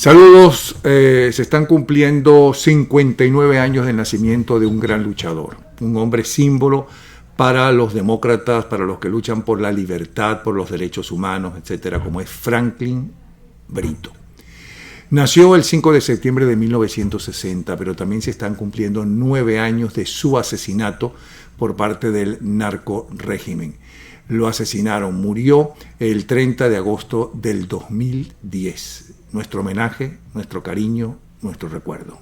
Saludos, se están cumpliendo 59 años del nacimiento de un gran luchador, un hombre símbolo para los demócratas, para los que luchan por la libertad, por los derechos humanos, etcétera, como es Franklin Brito. Nació el 5 de septiembre de 1960, pero también se están cumpliendo 9 años de su asesinato por parte del narcorrégimen. Lo asesinaron, murió el 30 de agosto del 2010. Nuestro homenaje, nuestro cariño, nuestro recuerdo.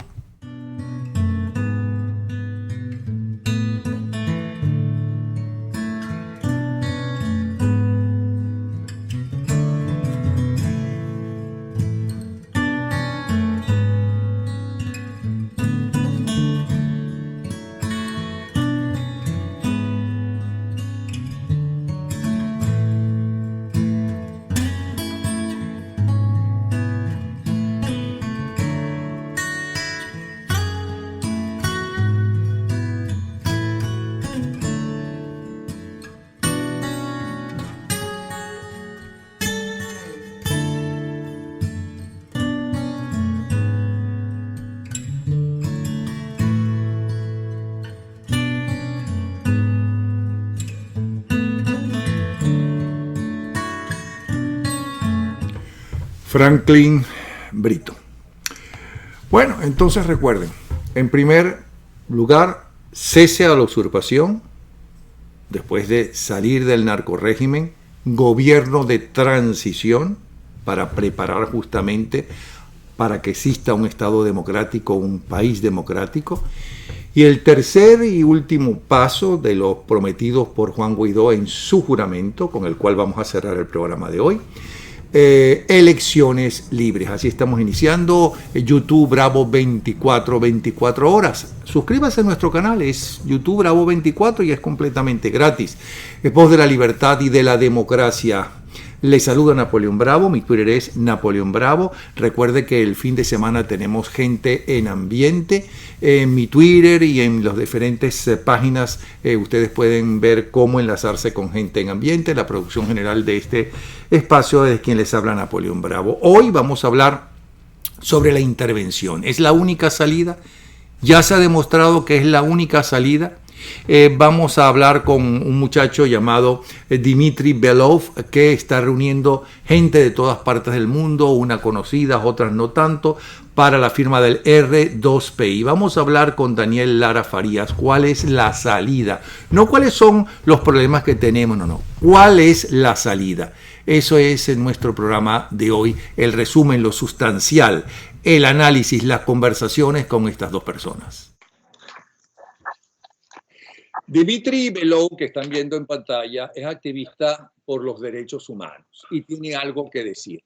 Franklin Brito. Bueno, entonces recuerden, en primer lugar, cese a la usurpación, después de salir del narcorrégimen, gobierno de transición para preparar justamente para que exista un Estado democrático, un país democrático. Y el tercer y último paso de los prometidos por Juan Guaidó en su juramento, con el cual vamos a cerrar el programa de hoy, elecciones libres. Así estamos iniciando YouTube Bravo 24 horas. Suscríbase a nuestro canal, es YouTube Bravo 24 y es completamente gratis. Es voz de la libertad y de la democracia. Les saluda Napoleón Bravo, mi Twitter es Napoleón Bravo. Recuerde que el fin de semana tenemos gente en ambiente. En mi Twitter y en las diferentes páginas ustedes pueden ver cómo enlazarse con gente en ambiente. La producción general de este espacio es quien les habla, Napoleón Bravo. Hoy vamos a hablar sobre la intervención. ¿Es la única salida? Ya se ha demostrado que es la única salida. Vamos a hablar con un muchacho llamado Dmitry Belov, que está reuniendo gente de todas partes del mundo, unas conocidas, otras no tanto, para la firma del R2P. Y vamos a hablar con Daniel Lara Farías. ¿Cuál es la salida? No cuáles son los problemas que tenemos, no. ¿Cuál es la salida? Eso es en nuestro programa de hoy, el resumen, lo sustancial, el análisis, las conversaciones con estas dos personas. Dmitry Belov, que están viendo en pantalla, es activista por los derechos humanos y tiene algo que decir.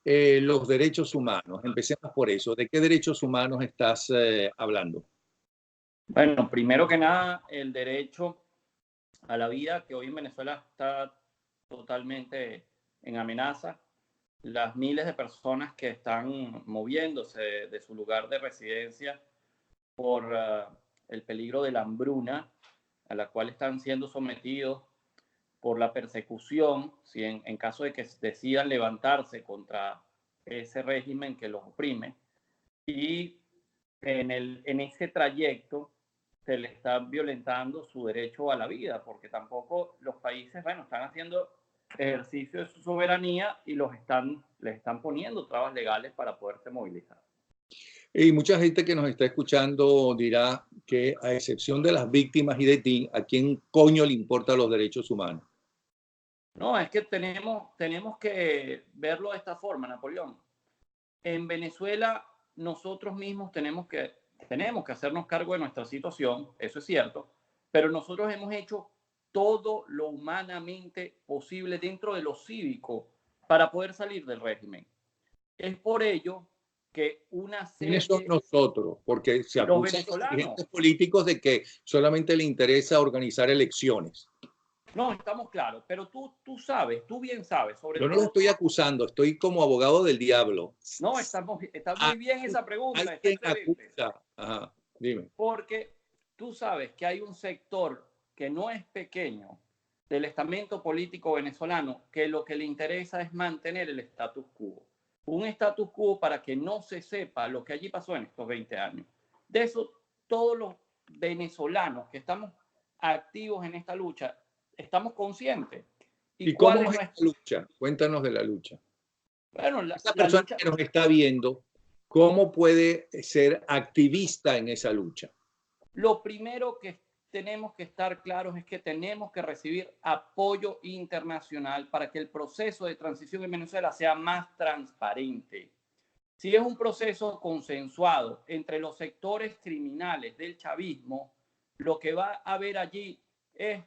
Los derechos humanos, empecemos por eso. ¿De qué derechos humanos estás hablando? Bueno, primero que nada, el derecho a la vida, que hoy en Venezuela está totalmente en amenaza. Las miles de personas que están moviéndose de su lugar de residencia por el peligro de la hambruna a la cual están siendo sometidos, por la persecución, si en caso de que decidan levantarse contra ese régimen que los oprime. Y en ese trayecto se le está violentando su derecho a la vida, porque tampoco los países, bueno, están haciendo ejercicio de su soberanía y les están poniendo trabas legales para poderse movilizar. Y mucha gente que nos está escuchando dirá que, a excepción de las víctimas y de ti, ¿a quién coño le importan los derechos humanos? No, es que tenemos que verlo de esta forma, Napoleón. En Venezuela nosotros mismos tenemos que hacernos cargo de nuestra situación, eso es cierto, pero nosotros hemos hecho todo lo humanamente posible dentro de lo cívico para poder salir del régimen. Es por ello que una serie... ¿Quiénes son nosotros? Porque se acusan a los dirigentes políticos de que solamente le interesa organizar elecciones. No, estamos claros, pero tú sabes, tú bien sabes. Yo no lo estoy acusando, estoy como abogado del diablo. No, está muy bien esa pregunta. Hay quien acusa. Ajá, dime. Porque tú sabes que hay un sector que no es pequeño del estamento político venezolano que lo que le interesa es mantener el status quo. un status quo para que no se sepa lo que allí pasó en estos 20 años. De eso, todos los venezolanos que estamos activos en esta lucha, estamos conscientes. ¿Y cómo es esta lucha? Cuéntanos de la lucha. Bueno, esa persona que nos está viendo, ¿cómo puede ser activista en esa lucha? Lo primero que tenemos que estar claros es que tenemos que recibir apoyo internacional para que el proceso de transición en Venezuela sea más transparente. Si es un proceso consensuado entre los sectores criminales del chavismo, lo que va a haber allí es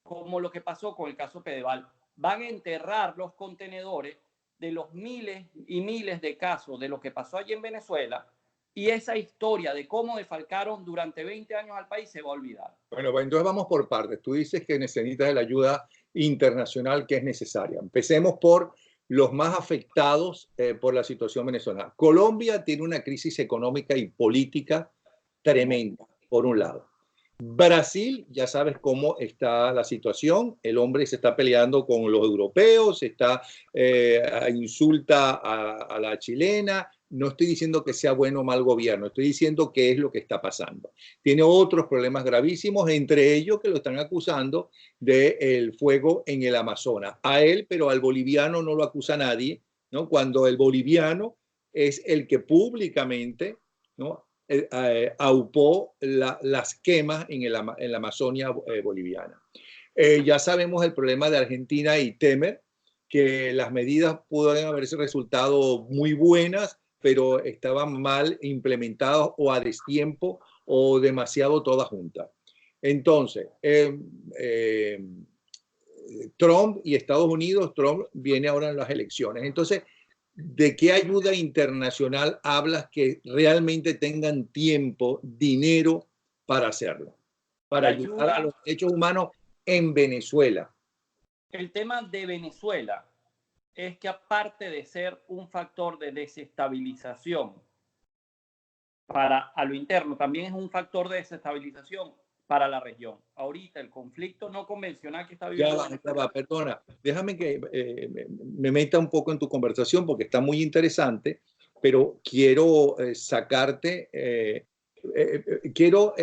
como lo que pasó con el caso Pedeval. Van a enterrar los contenedores de los miles y miles de casos de lo que pasó allí en Venezuela, y esa historia de cómo defalcaron durante 20 años al país se va a olvidar. Bueno, entonces vamos por partes. Tú dices que necesitas la ayuda internacional que es necesaria. Empecemos por los más afectados por la situación venezolana. Colombia tiene una crisis económica y política tremenda, por un lado. Brasil, ya sabes cómo está la situación. El hombre se está peleando con los europeos, insulta a la chilena. No estoy diciendo que sea bueno o mal gobierno, estoy diciendo qué es lo que está pasando. Tiene otros problemas gravísimos, entre ellos que lo están acusando del fuego en el Amazonas. A él, pero al boliviano no lo acusa nadie, ¿no? Cuando el boliviano es el que públicamente, ¿no?, aupó las quemas en la Amazonia boliviana. Ya sabemos el problema de Argentina y Temer, que las medidas pudieron haberse resultado muy buenas, pero estaban mal implementadas o a destiempo o demasiado todas juntas. Entonces, Trump y Estados Unidos, Trump viene ahora en las elecciones. Entonces, ¿de qué ayuda internacional hablas que realmente tengan tiempo, dinero para hacerlo? Para ayudar a los derechos humanos en Venezuela. El tema de Venezuela es que, aparte de ser un factor de desestabilización a lo interno, también es un factor de desestabilización para la región. Ahorita el conflicto no convencional que está viviendo Venezuela. Perdona, déjame que me meta un poco en tu conversación porque está muy interesante, pero quiero sacarte, quiero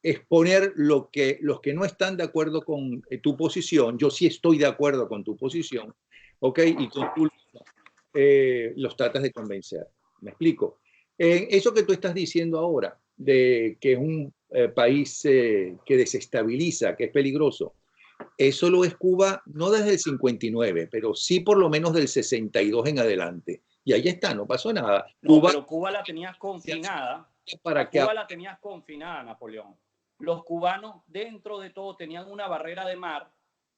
exponer los que no están de acuerdo con tu posición. Yo sí estoy de acuerdo con tu posición, ¿ok? Y tú los tratas de convencer. ¿Me explico? Eso que tú estás diciendo ahora, de que es un país que desestabiliza, que es peligroso, eso lo es Cuba no desde el 59, pero sí por lo menos del 62 en adelante. Y ahí está, no pasó nada. No, pero Cuba la tenías confinada. ¿Para qué? Cuba la tenías confinada, Napoleón. Los cubanos, dentro de todo, tenían una barrera de mar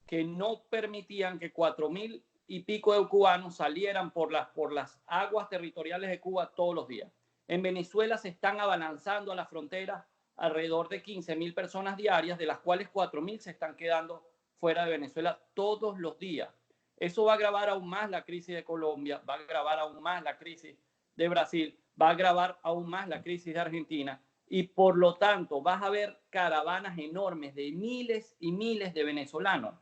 que no permitían que 4.000 y pico de cubanos salieran por las aguas territoriales de Cuba todos los días. En Venezuela se están abalanzando a la frontera alrededor de 15.000 personas diarias, de las cuales 4.000 se están quedando fuera de Venezuela todos los días. Eso va a agravar aún más la crisis de Colombia, va a agravar aún más la crisis de Brasil, va a agravar aún más la crisis de Argentina, y por lo tanto vas a ver caravanas enormes de miles y miles de venezolanos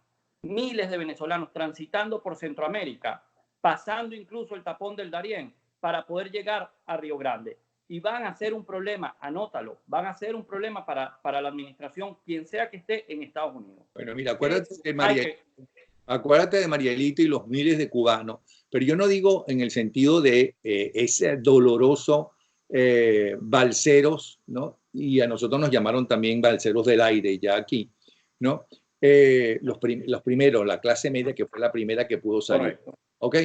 transitando por Centroamérica, pasando incluso el tapón del Darién para poder llegar a Río Grande. Y van a ser un problema, anótalo, van a ser un problema para la administración, quien sea que esté en Estados Unidos. Bueno, mira, acuérdate de Marielito y los miles de cubanos, pero yo no digo en el sentido de ese doloroso balseros, ¿no? Y a nosotros nos llamaron también balseros del aire, ya aquí, ¿no? Los primeros, la clase media, que fue la primera que pudo salir. Correcto. ¿Ok?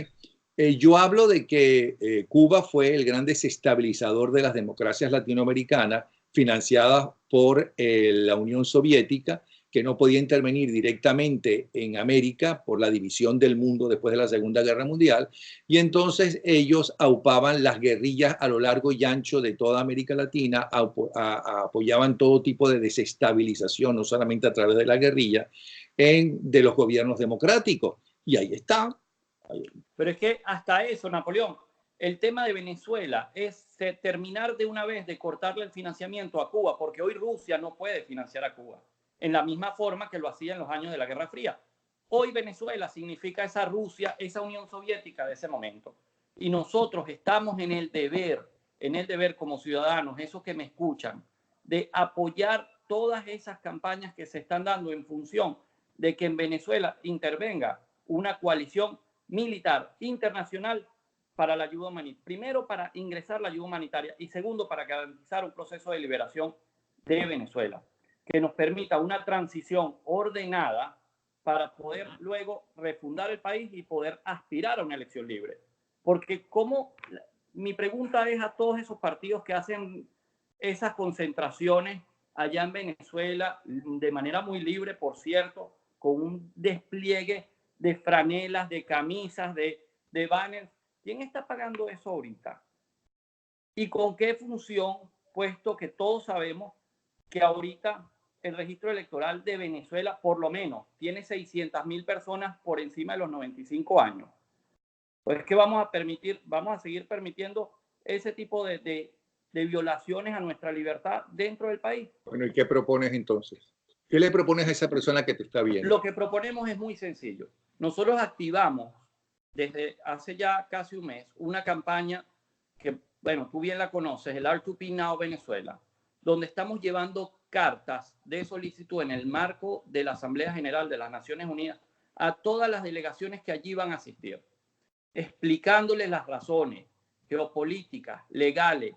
Yo hablo de que Cuba fue el gran desestabilizador de las democracias latinoamericanas financiadas por la Unión Soviética, que no podía intervenir directamente en América por la división del mundo después de la Segunda Guerra Mundial, y entonces ellos aupaban las guerrillas a lo largo y ancho de toda América Latina, apoyaban todo tipo de desestabilización, no solamente a través de la guerrilla, de los gobiernos democráticos, y ahí está. Pero es que hasta eso, Napoleón, el tema de Venezuela es terminar de una vez de cortarle el financiamiento a Cuba, porque hoy Rusia no puede financiar a Cuba en la misma forma que lo hacía en los años de la Guerra Fría. Hoy Venezuela significa esa Rusia, esa Unión Soviética de ese momento. Y nosotros estamos en el deber como ciudadanos, esos que me escuchan, de apoyar todas esas campañas que se están dando en función de que en Venezuela intervenga una coalición militar internacional para la ayuda humanitaria. Primero, para ingresar la ayuda humanitaria y segundo, para garantizar un proceso de liberación de Venezuela que nos permita una transición ordenada para poder luego refundar el país y poder aspirar a una elección libre. Porque mi pregunta es a todos esos partidos que hacen esas concentraciones allá en Venezuela, de manera muy libre, por cierto, con un despliegue de franelas, de camisas, de banners. ¿Quién está pagando eso ahorita? ¿Y con qué función? Puesto que todos sabemos que ahorita el registro electoral de Venezuela, por lo menos, tiene 600.000 personas por encima de los 95 años. Pues que vamos a seguir permitiendo ese tipo de violaciones a nuestra libertad dentro del país. Bueno, ¿y qué propones entonces? ¿Qué le propones a esa persona que te está viendo? Lo que proponemos es muy sencillo. Nosotros activamos desde hace ya casi un mes una campaña que, bueno, tú bien la conoces, el R2P Now Venezuela, donde estamos llevando cartas de solicitud en el marco de la Asamblea General de las Naciones Unidas a todas las delegaciones que allí van a asistir, explicándoles las razones geopolíticas, legales,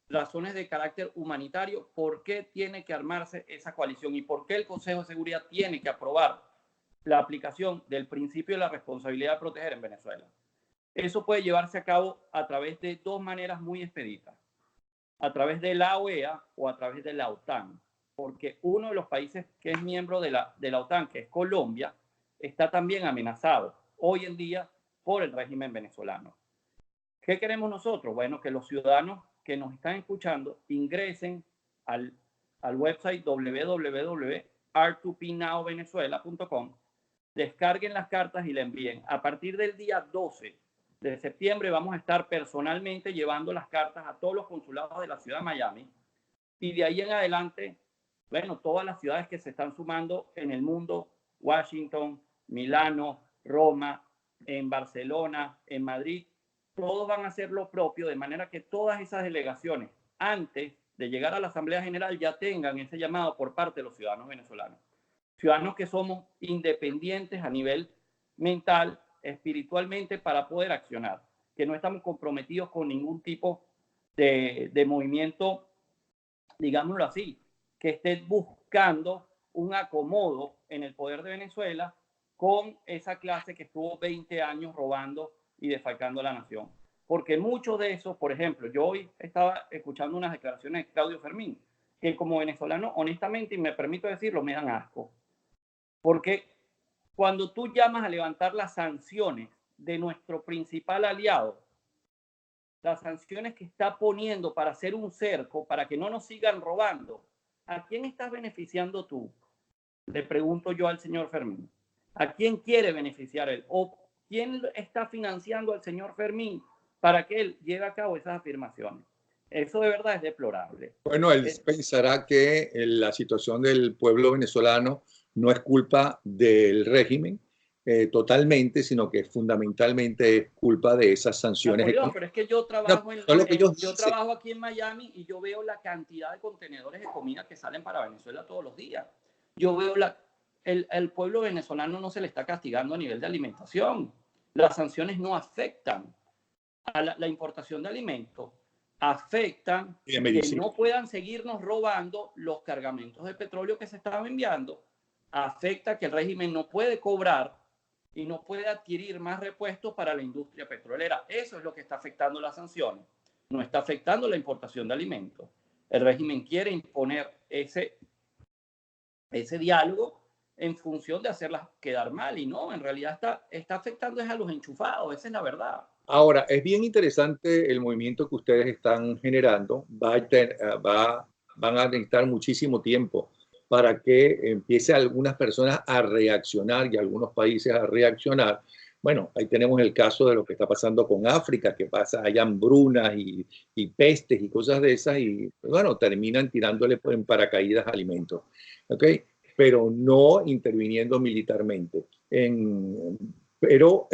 razones de carácter humanitario, por qué tiene que armarse esa coalición y por qué el Consejo de Seguridad tiene que aprobar la aplicación del principio de la responsabilidad de proteger en Venezuela. Eso puede llevarse a cabo a través de dos maneras muy expeditas, a través de la OEA o a través de la OTAN, porque uno de los países que es miembro de la OTAN, que es Colombia, está también amenazado hoy en día por el régimen venezolano. ¿Qué queremos nosotros? Bueno, que los ciudadanos que nos están escuchando ingresen al website www.r2pnowvenezuela.com, descarguen las cartas y la envíen. A partir del día 12 de septiembre vamos a estar personalmente llevando las cartas a todos los consulados de la ciudad de Miami y de ahí en adelante, bueno, todas las ciudades que se están sumando en el mundo, Washington, Milano, Roma, en Barcelona, en Madrid, todos van a hacer lo propio, de manera que todas esas delegaciones, antes de llegar a la Asamblea General, ya tengan ese llamado por parte de los ciudadanos venezolanos. Ciudadanos que somos independientes a nivel mental, espiritualmente, para poder accionar, que no estamos comprometidos con ningún tipo de movimiento, digámoslo así, que esté buscando un acomodo en el poder de Venezuela con esa clase que estuvo 20 años robando y defalcando la nación. Porque muchos de esos, por ejemplo, yo hoy estaba escuchando unas declaraciones de Claudio Fermín, que como venezolano, honestamente, y me permito decirlo, me dan asco. Porque cuando tú llamas a levantar las sanciones de nuestro principal aliado, las sanciones que está poniendo para hacer un cerco, para que no nos sigan robando, ¿a quién estás beneficiando tú? Le pregunto yo al señor Fermín. ¿A quién quiere beneficiar él? ¿O quién está financiando al señor Fermín para que él lleve a cabo esas afirmaciones? Eso de verdad es deplorable. Bueno, él pensará que la situación del pueblo venezolano no es culpa del régimen totalmente, sino que fundamentalmente es culpa de esas sanciones. Napoleón, pero es que yo trabajo, yo trabajo aquí en Miami y yo veo la cantidad de contenedores de comida que salen para Venezuela todos los días. Yo veo el pueblo venezolano no se le está castigando a nivel de alimentación. Las sanciones no afectan a la importación de alimentos, afectan que no puedan seguirnos robando los cargamentos de petróleo que se estaban enviando, afecta que el régimen no puede cobrar y no puede adquirir más repuestos para la industria petrolera. Eso es lo que está afectando las sanciones. No está afectando la importación de alimentos. El régimen quiere imponer ese diálogo en función de hacerlas quedar mal y no, en realidad está afectando a los enchufados, esa es la verdad. Ahora, es bien interesante el movimiento que ustedes están generando. Van a necesitar muchísimo tiempo para que empiece algunas personas a reaccionar y algunos países a reaccionar. Bueno, ahí tenemos el caso de lo que está pasando con África, que hay hambrunas y pestes y cosas de esas y, bueno, terminan tirándole en paracaídas alimentos. ¿Ok? Pero no interviniendo militarmente. Pero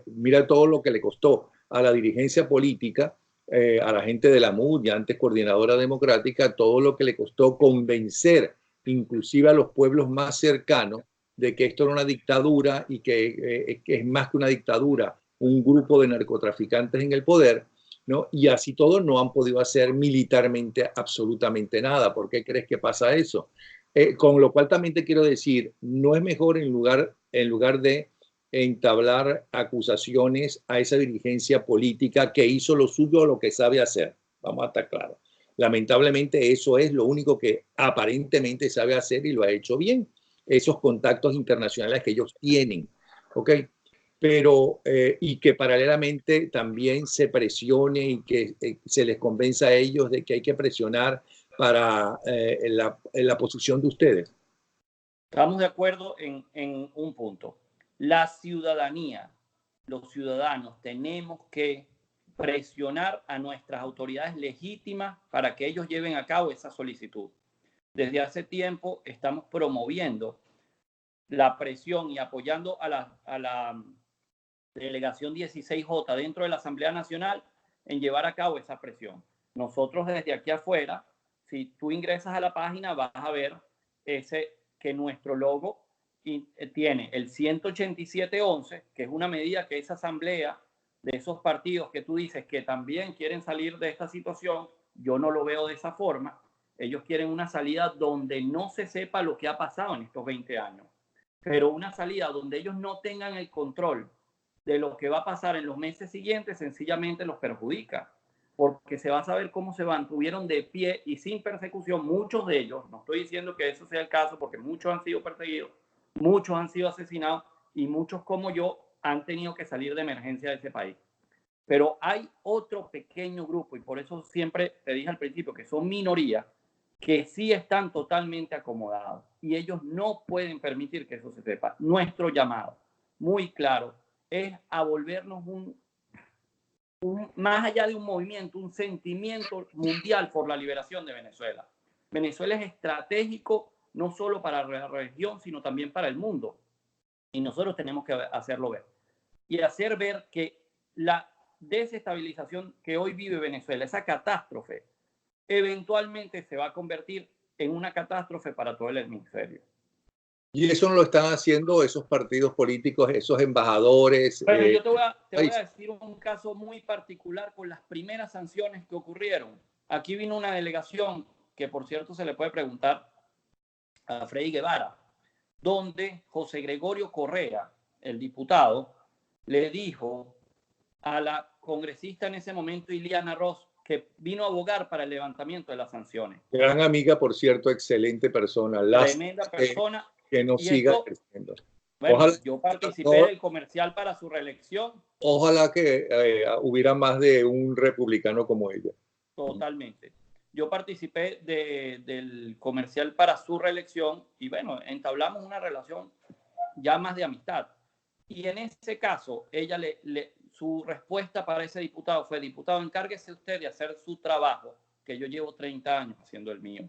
mira todo lo que le costó a la dirigencia política, a la gente de la MUD y antes coordinadora democrática, todo lo que le costó convencer inclusive a los pueblos más cercanos de que esto era una dictadura y que es más que una dictadura, un grupo de narcotraficantes en el poder, ¿no? Y así todos no han podido hacer militarmente absolutamente nada. ¿Por qué crees que pasa eso? Con lo cual también te quiero decir, no es mejor en lugar de entablar acusaciones a esa dirigencia política que hizo lo suyo o lo que sabe hacer. Vamos a estar claros. Lamentablemente eso es lo único que aparentemente sabe hacer y lo ha hecho bien. Esos contactos internacionales que ellos tienen, ¿ok? Pero, y que paralelamente también se presione y que se les convenza a ellos de que hay que presionar para la posición de ustedes. Estamos de acuerdo en un punto. La ciudadanía, los ciudadanos, tenemos que presionar a nuestras autoridades legítimas para que ellos lleven a cabo esa solicitud. Desde hace tiempo estamos promoviendo la presión y apoyando a la delegación 16J dentro de la Asamblea Nacional en llevar a cabo esa presión. Nosotros desde aquí afuera, si tú ingresas a la página, vas a ver que nuestro logo tiene el 18711, que es una medida que esa asamblea de esos partidos que tú dices que también quieren salir de esta situación, yo no lo veo de esa forma. Ellos quieren una salida donde no se sepa lo que ha pasado en estos 20 años, pero una salida donde ellos no tengan el control de lo que va a pasar en los meses siguientes, sencillamente los perjudica, porque se va a saber cómo se mantuvieron de pie y sin persecución muchos de ellos. No estoy diciendo que eso sea el caso, porque muchos han sido perseguidos, muchos han sido asesinados y muchos como yo han tenido que salir de emergencia de ese país. Pero hay otro pequeño grupo, y por eso siempre te dije al principio que son minorías, que sí están totalmente acomodados y ellos no pueden permitir que eso se sepa. Nuestro llamado, muy claro, es a volvernos más allá de un movimiento, un sentimiento mundial por la liberación de Venezuela. Venezuela es estratégico no solo para la región, sino también para el mundo. Y nosotros tenemos que hacerlo ver. Y hacer ver que la desestabilización que hoy vive Venezuela, esa catástrofe, eventualmente se va a convertir en una catástrofe para todo el hemisferio. Y eso no lo están haciendo esos partidos políticos, esos embajadores. Bueno, yo te voy a decir un caso muy particular con las primeras sanciones que ocurrieron. Aquí vino una delegación que, por cierto, se le puede preguntar a Freddy Guevara, donde José Gregorio Correa, el diputado, le dijo a la congresista en ese momento, Ileana Ross, que vino a abogar para el levantamiento de las sanciones. Gran amiga, por cierto, excelente persona. Tremenda persona. Que no siga creciendo. Bueno, ojalá, yo participé del comercial para su reelección. Ojalá que hubiera más de un republicano como ella. Totalmente. Yo participé del comercial para su reelección y bueno, entablamos una relación ya más de amistad. Y en ese caso, ella su respuesta para ese diputado fue: diputado, encárguese usted de hacer su trabajo, que yo llevo 30 años haciendo el mío.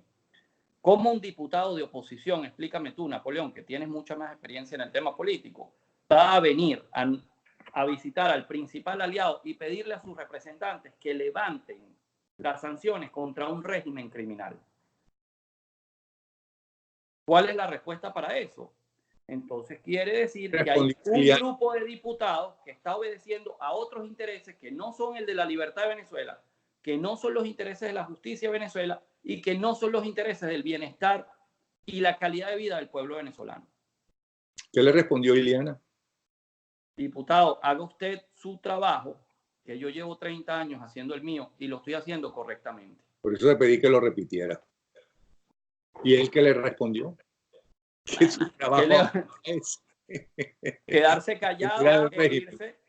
¿Cómo un diputado de oposición, explícame tú, Napoleón, que tienes mucha más experiencia en el tema político, va a venir a visitar al principal aliado y pedirle a sus representantes que levanten las sanciones contra un régimen criminal? ¿Cuál es la respuesta para eso? Entonces quiere decir que hay un grupo de diputados que está obedeciendo a otros intereses que no son el de la libertad de Venezuela, que no son los intereses de la justicia de Venezuela y que no son los intereses del bienestar y la calidad de vida del pueblo venezolano. ¿Qué le respondió Ileana? Diputado, haga usted su trabajo, que yo llevo 30 años haciendo el mío y lo estoy haciendo correctamente. Por eso le pedí que lo repitiera. ¿Y él qué le respondió? Que su trabajo es quedarse callado e irse.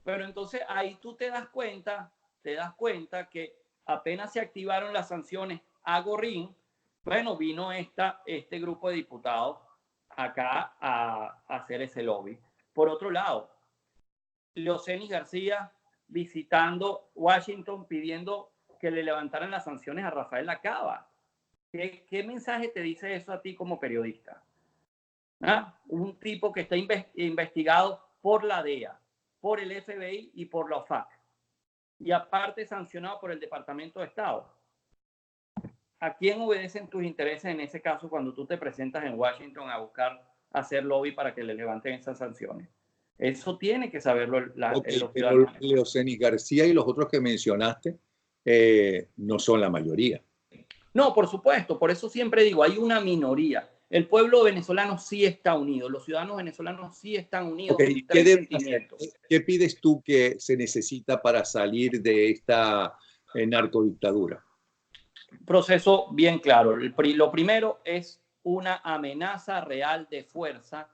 Pero entonces ahí tú te das cuenta que apenas se activaron las sanciones a Gorrín, bueno, vino este grupo de diputados acá a hacer ese lobby. Por otro lado, Leocenis García visitando Washington pidiendo que le levantaran las sanciones a Rafael Lacaba. ¿Qué mensaje te dice eso a ti como periodista? ¿Ah? Un tipo que está investigado por la DEA, por el FBI y por la OFAC. y aparte sancionado por el Departamento de Estado. ¿A quién obedecen tus intereses en ese caso cuando tú te presentas en Washington a buscar hacer lobby para que le levanten esas sanciones? Eso tiene que saberlo los pero ciudadanos. Leocenis García y los otros que mencionaste no son la mayoría. No, por supuesto, por eso siempre digo, hay una minoría. El pueblo venezolano sí está unido, los ciudadanos venezolanos sí están unidos Okay, en tres sentimientos. ¿Qué pides tú que se necesita para salir de esta narcodictadura? Proceso bien claro. Lo primero es una amenaza real de fuerza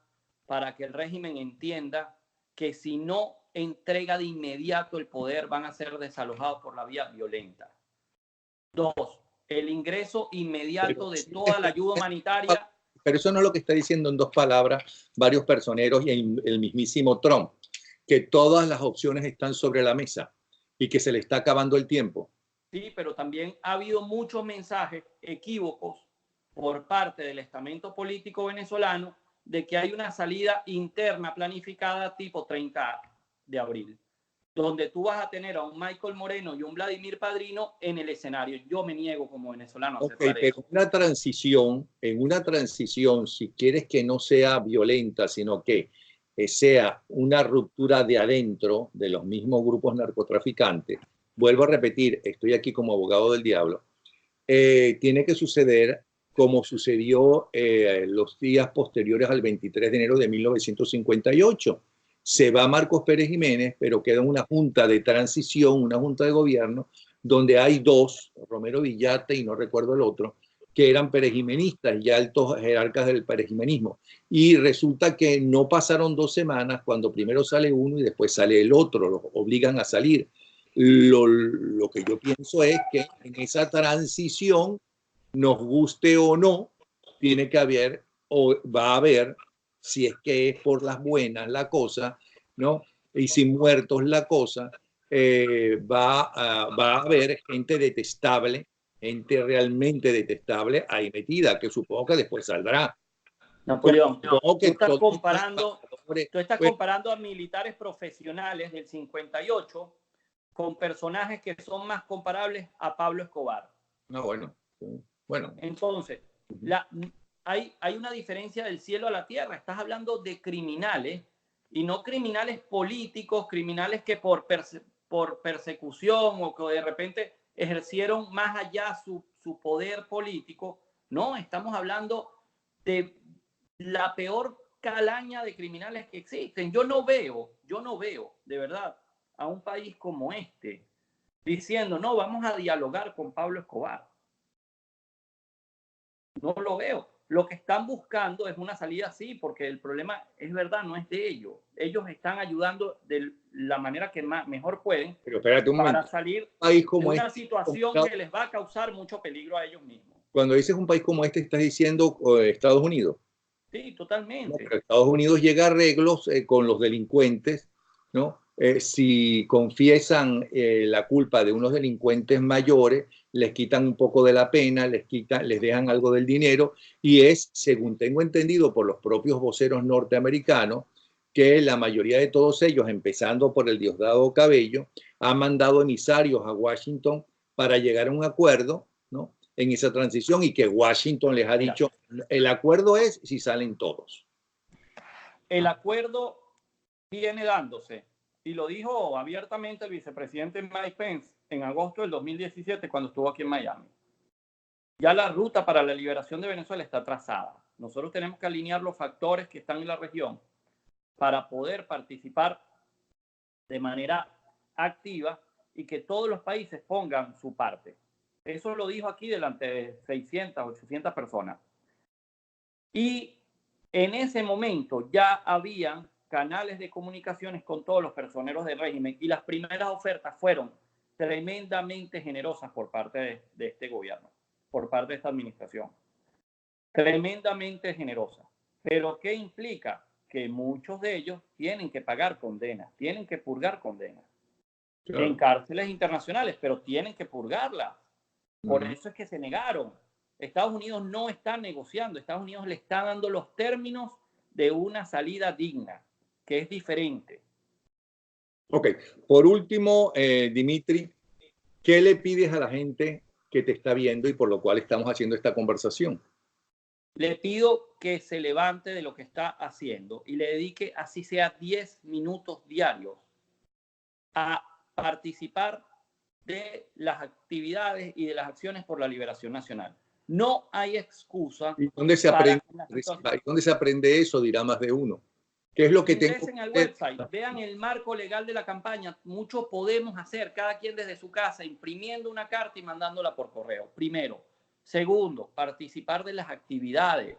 para que el régimen entienda que si no entrega de inmediato el poder van a ser desalojados por la vía violenta. Dos, el ingreso inmediato de toda la ayuda humanitaria. Pero eso no es lo que está diciendo en dos palabras varios personeros y el mismísimo Trump, que todas las opciones están sobre la mesa y que se le está acabando el tiempo. Sí, pero también ha habido muchos mensajes equívocos por parte del estamento político venezolano de que hay una salida interna planificada tipo 30 de abril, donde tú vas a tener a un Michael Moreno y un Vladimir Padrino en el escenario. Yo me niego como venezolano a aceptar pero eso. en una transición, si quieres que no sea violenta, sino que sea una ruptura de adentro de los mismos grupos narcotraficantes, vuelvo a repetir, estoy aquí como abogado del diablo, tiene que suceder como sucedió los días posteriores al 23 de enero de 1958. Se va Marcos Pérez Jiménez, pero queda una junta de transición, una junta de gobierno, donde hay dos, Romero Villate y no recuerdo el otro, que eran perejimenistas y altos jerarcas del perejimenismo. Y resulta que no pasaron 2 semanas cuando primero sale uno y después sale el otro, los obligan a salir. Lo que yo pienso es que en esa transición, nos guste o no, tiene que haber o va a haber, si es que es por las buenas la cosa, ¿no? Y sin muertos la cosa, va a haber gente detestable, gente realmente detestable ahí metida, que supongo que después saldrá. Napoleón, Supongo que tú estás comparando a militares profesionales del 58 con personajes que son más comparables a Pablo Escobar. No, bueno. Entonces, hay una diferencia del cielo a la tierra. Estás hablando de criminales y no criminales políticos, criminales que por persecución o que de repente ejercieron más allá su poder político. No, estamos hablando de la peor calaña de criminales que existen. Yo no veo, de verdad, a un país como este diciendo, no, vamos a dialogar con Pablo Escobar. No lo veo. Lo que están buscando es una salida así, porque el problema es verdad, no es de ellos. Ellos están ayudando de la manera que mejor pueden. Pero espérate un para momento. salir País como de una situación que les va a causar mucho peligro a ellos mismos. Cuando dices un país como este, estás diciendo Estados Unidos. Sí, totalmente. No, pero Estados Unidos llega a arreglos con los delincuentes, ¿no? Si confiesan la culpa de unos delincuentes mayores, les quitan un poco de la pena, les dejan algo del dinero, y es, según tengo entendido por los propios voceros norteamericanos, que la mayoría de todos ellos, empezando por el Diosdado Cabello, han mandado emisarios a Washington para llegar a un acuerdo, ¿no? En esa transición, y que Washington les ha dicho, el acuerdo es si salen todos. El acuerdo viene dándose, y lo dijo abiertamente el vicepresidente Mike Pence en agosto del 2017 cuando estuvo aquí en Miami. Ya la ruta para la liberación de Venezuela está trazada. Nosotros tenemos que alinear los factores que están en la región para poder participar de manera activa y que todos los países pongan su parte. Eso lo dijo aquí delante de 600, 800 personas. Y en ese momento ya habían canales de comunicaciones con todos los personeros del régimen y las primeras ofertas fueron tremendamente generosas por parte de este gobierno, por parte de esta administración. Tremendamente generosas. ¿Pero qué implica? Que muchos de ellos tienen que pagar condenas, tienen que purgar condenas. Claro. En cárceles internacionales, pero tienen que purgarlas. Por eso es que se negaron. Estados Unidos no está negociando, Estados Unidos le está dando los términos de una salida digna, que es diferente. Ok, por último, Dimitri, ¿qué le pides a la gente que te está viendo y por lo cual estamos haciendo esta conversación? Le pido que se levante de lo que está haciendo y le dedique, así sea 10 minutos diarios, a participar de las actividades y de las acciones por la liberación nacional. No hay excusa ¿Y dónde se para aprende, la situación. dónde se aprende eso? Dirá más de uno. ¿Qué es lo que tengo Ingresen al que hacer? website, vean el marco legal de la campaña. Mucho podemos hacer, cada quien desde su casa, imprimiendo una carta y mandándola por correo. Primero. Segundo, participar de las actividades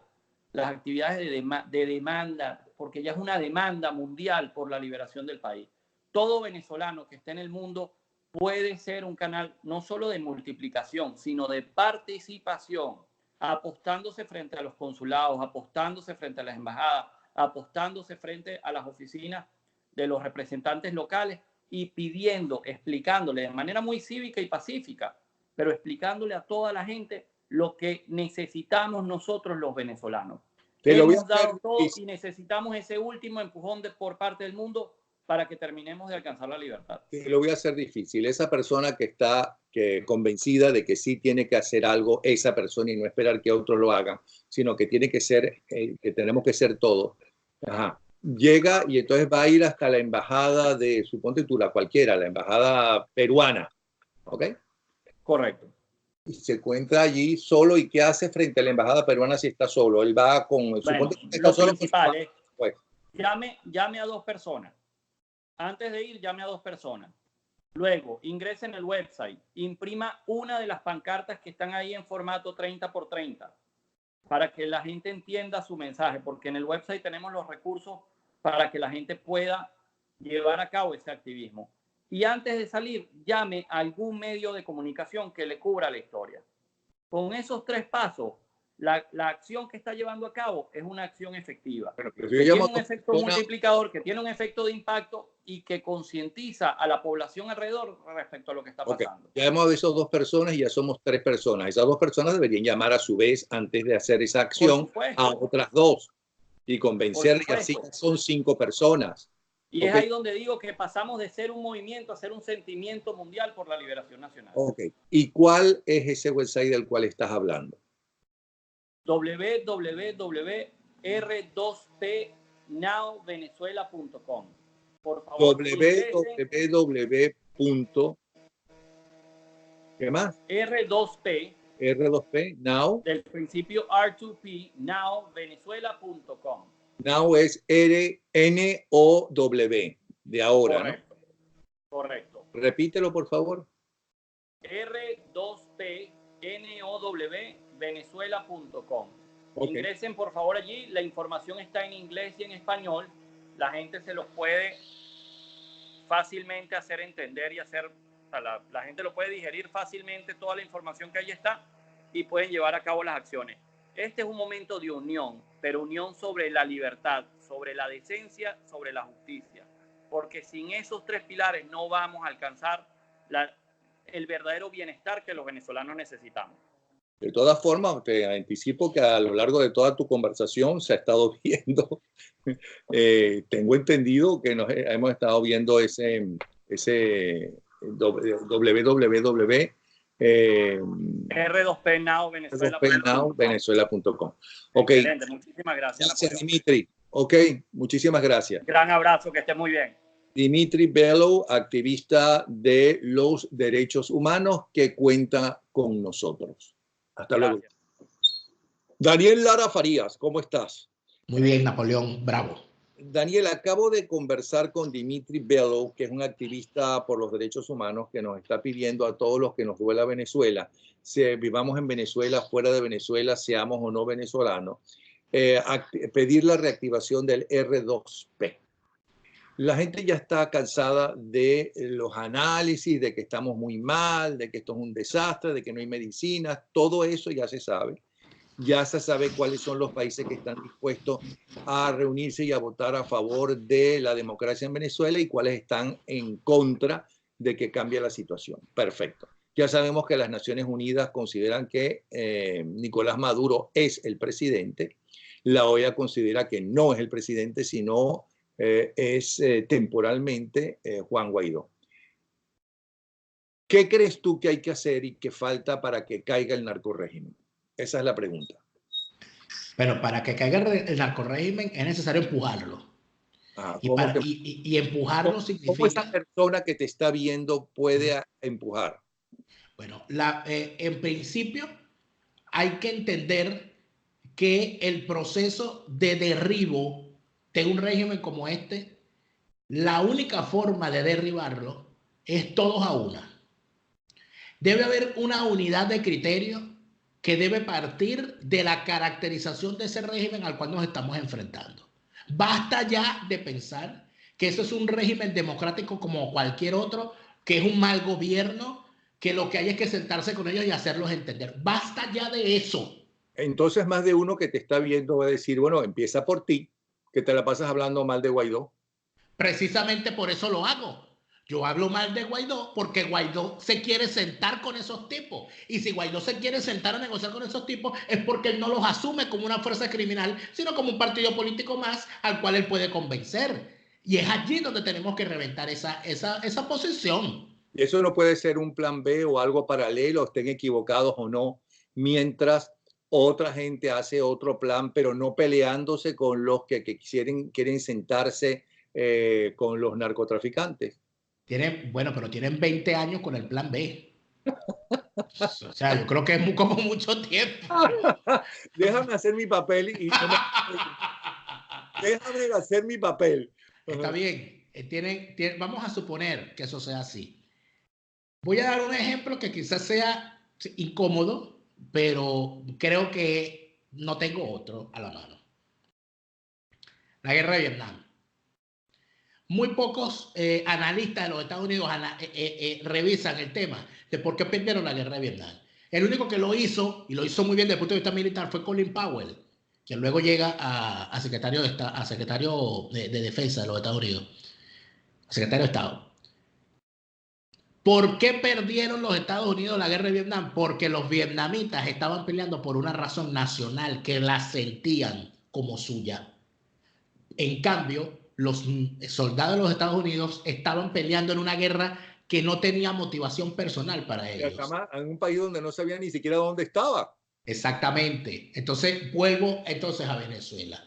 de demanda, porque ya es una demanda mundial por la liberación del país. Todo venezolano que esté en el mundo puede ser un canal no solo de multiplicación, sino de participación, apostándose frente a los consulados, apostándose frente a las embajadas, apostándose frente a las oficinas de los representantes locales y pidiendo, explicándole de manera muy cívica y pacífica, pero explicándole a toda la gente lo que necesitamos nosotros los venezolanos. Te lo voy a Hemos hacer dado todo difícil. y necesitamos ese último empujón por parte del mundo para que terminemos de alcanzar la libertad. Te lo voy a hacer difícil. Esa persona que está convencida de que sí tiene que hacer algo, esa persona, y no esperar que otros lo hagan, sino que tiene que ser, que tenemos que ser todos. Ajá. Llega y entonces va a ir hasta la embajada de, suponte tú, la cualquiera, la embajada peruana, ¿ok? Correcto. Y se encuentra allí solo. ¿Y qué hace frente a la embajada peruana si está solo? Él va con, Bueno, suponte que está lo solo principal es, pues. llame a 2 personas. Antes de ir, llame a 2 personas. Luego, ingrese en el website, imprima una de las pancartas que están ahí en formato 30 por 30 para que la gente entienda su mensaje, porque en el website tenemos los recursos para que la gente pueda llevar a cabo ese activismo. Y antes de salir, llame a algún medio de comunicación que le cubra la historia. Con esos 3 pasos, la acción que está llevando a cabo es una acción efectiva, Bueno, que tiene un efecto multiplicador, que tiene un efecto de impacto y que concientiza a la población alrededor respecto a lo que está pasando. Ya hemos visto 2 personas y ya somos 3 personas. Esas 2 personas deberían llamar a su vez antes de hacer esa acción a otras 2 y convencerle, y así son 5 personas. Y es ahí donde digo que pasamos de ser un movimiento a ser un sentimiento mundial por la liberación nacional. ¿Y cuál es ese website del cual estás hablando? www.r2pnowvenezuela.com. Por favor, www. ¿Qué más? R2P. R2P, Now. Del principio R2P, nowvenezuela.com. Now es R-N-O-W, de ahora. Correcto. ¿No? Correcto. Repítelo, por favor. R2P, N-O-W, venezuela.com. Ingresen, por favor, allí. La información está en inglés y en español. La gente se los puede fácilmente hacer entender y hacer... O sea, la gente lo puede digerir fácilmente, toda la información que allí está, y pueden llevar a cabo las acciones. Este es un momento de unión, pero unión sobre la libertad, sobre la decencia, sobre la justicia. Porque sin esos 3 pilares no vamos a alcanzar el verdadero bienestar que los venezolanos necesitamos. De todas formas, te anticipo que a lo largo de toda tu conversación se ha estado viendo, tengo entendido que hemos estado viendo ese www. R2pnowvenezuela.com. Ok. Excelente, muchísimas gracias. Gracias, Dimitri. Ok, muchísimas gracias. Gran abrazo, que esté muy bien. Dimitri Bello, activista de los derechos humanos, que cuenta con nosotros. Hasta luego. Daniel Lara Farías, ¿cómo estás? Muy bien, Napoleón, bravo. Daniel, acabo de conversar con Dimitri Bello, que es un activista por los derechos humanos, que nos está pidiendo a todos los que nos duela Venezuela, si vivamos en Venezuela, fuera de Venezuela, seamos o no venezolanos, pedir la reactivación del R2P. La gente ya está cansada de los análisis, de que estamos muy mal, de que esto es un desastre, de que no hay medicinas, todo eso ya se sabe. Ya se sabe cuáles son los países que están dispuestos a reunirse y a votar a favor de la democracia en Venezuela y cuáles están en contra de que cambie la situación. Perfecto. Ya sabemos que las Naciones Unidas consideran que Nicolás Maduro es el presidente. La OEA considera que no es el presidente, sino es temporalmente Juan Guaidó. ¿Qué crees tú que hay que hacer y que falta para que caiga el narcorrégimen? Esa es la pregunta. Pero para que caiga el narcorrégimen es necesario empujarlo. Y empujarlo ¿Cómo esa significa... persona que te está viendo puede empujar? Bueno, en principio hay que entender que el proceso de derribo de un régimen como este, la única forma de derribarlo es todos a una. Debe haber una unidad de criterio que debe partir de la caracterización de ese régimen al cual nos estamos enfrentando. Basta ya de pensar que eso es un régimen democrático como cualquier otro, que es un mal gobierno, que lo que hay es que sentarse con ellos y hacerlos entender. Basta ya de eso. Entonces más de uno que te está viendo va a decir, bueno, empieza por ti, que te la pasas hablando mal de Guaidó. Precisamente por eso lo hago. Yo hablo mal de Guaidó porque Guaidó se quiere sentar con esos tipos. Y si Guaidó se quiere sentar a negociar con esos tipos es porque él no los asume como una fuerza criminal, sino como un partido político más al cual él puede convencer. Y es allí donde tenemos que reventar esa posición. Y eso no puede ser un plan B o algo paralelo, estén equivocados o no, mientras otra gente hace otro plan, pero no peleándose con los que quieren sentarse con los narcotraficantes. Pero tienen 20 años con el plan B. O sea, yo creo que es como mucho tiempo. Déjame hacer mi papel y no me... Déjame hacer mi papel. Está bien. Vamos a suponer que eso sea así. Voy a dar un ejemplo que quizás sea incómodo, pero creo que no tengo otro a la mano. La guerra de Vietnam. Muy pocos analistas de los Estados Unidos revisan el tema de por qué perdieron la guerra de Vietnam. El único que lo hizo, y lo hizo muy bien desde el punto de vista militar, fue Colin Powell, que luego llega a secretario de Defensa de los Estados Unidos, a secretario de Estado. ¿Por qué perdieron los Estados Unidos la guerra de Vietnam? Porque los vietnamitas estaban peleando por una razón nacional que la sentían como suya. En cambio, los soldados de los Estados Unidos estaban peleando en una guerra que no tenía motivación personal para ellos. En un país donde no sabía ni siquiera dónde estaba. Exactamente. Entonces, vuelvo a Venezuela.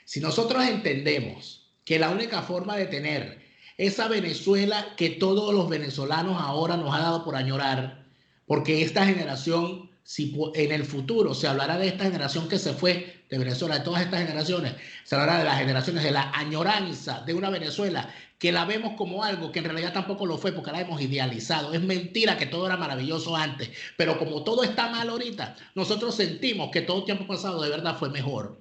Si nosotros entendemos que la única forma de tener esa Venezuela que todos los venezolanos ahora nos ha dado por añorar, porque esta generación, si en el futuro se hablará de esta generación que se fue de Venezuela, de todas estas generaciones, se hablará de las generaciones de la añoranza de una Venezuela que la vemos como algo que en realidad tampoco lo fue porque la hemos idealizado. Es mentira que todo era maravilloso antes, pero como todo está mal ahorita, nosotros sentimos que todo el tiempo pasado de verdad fue mejor.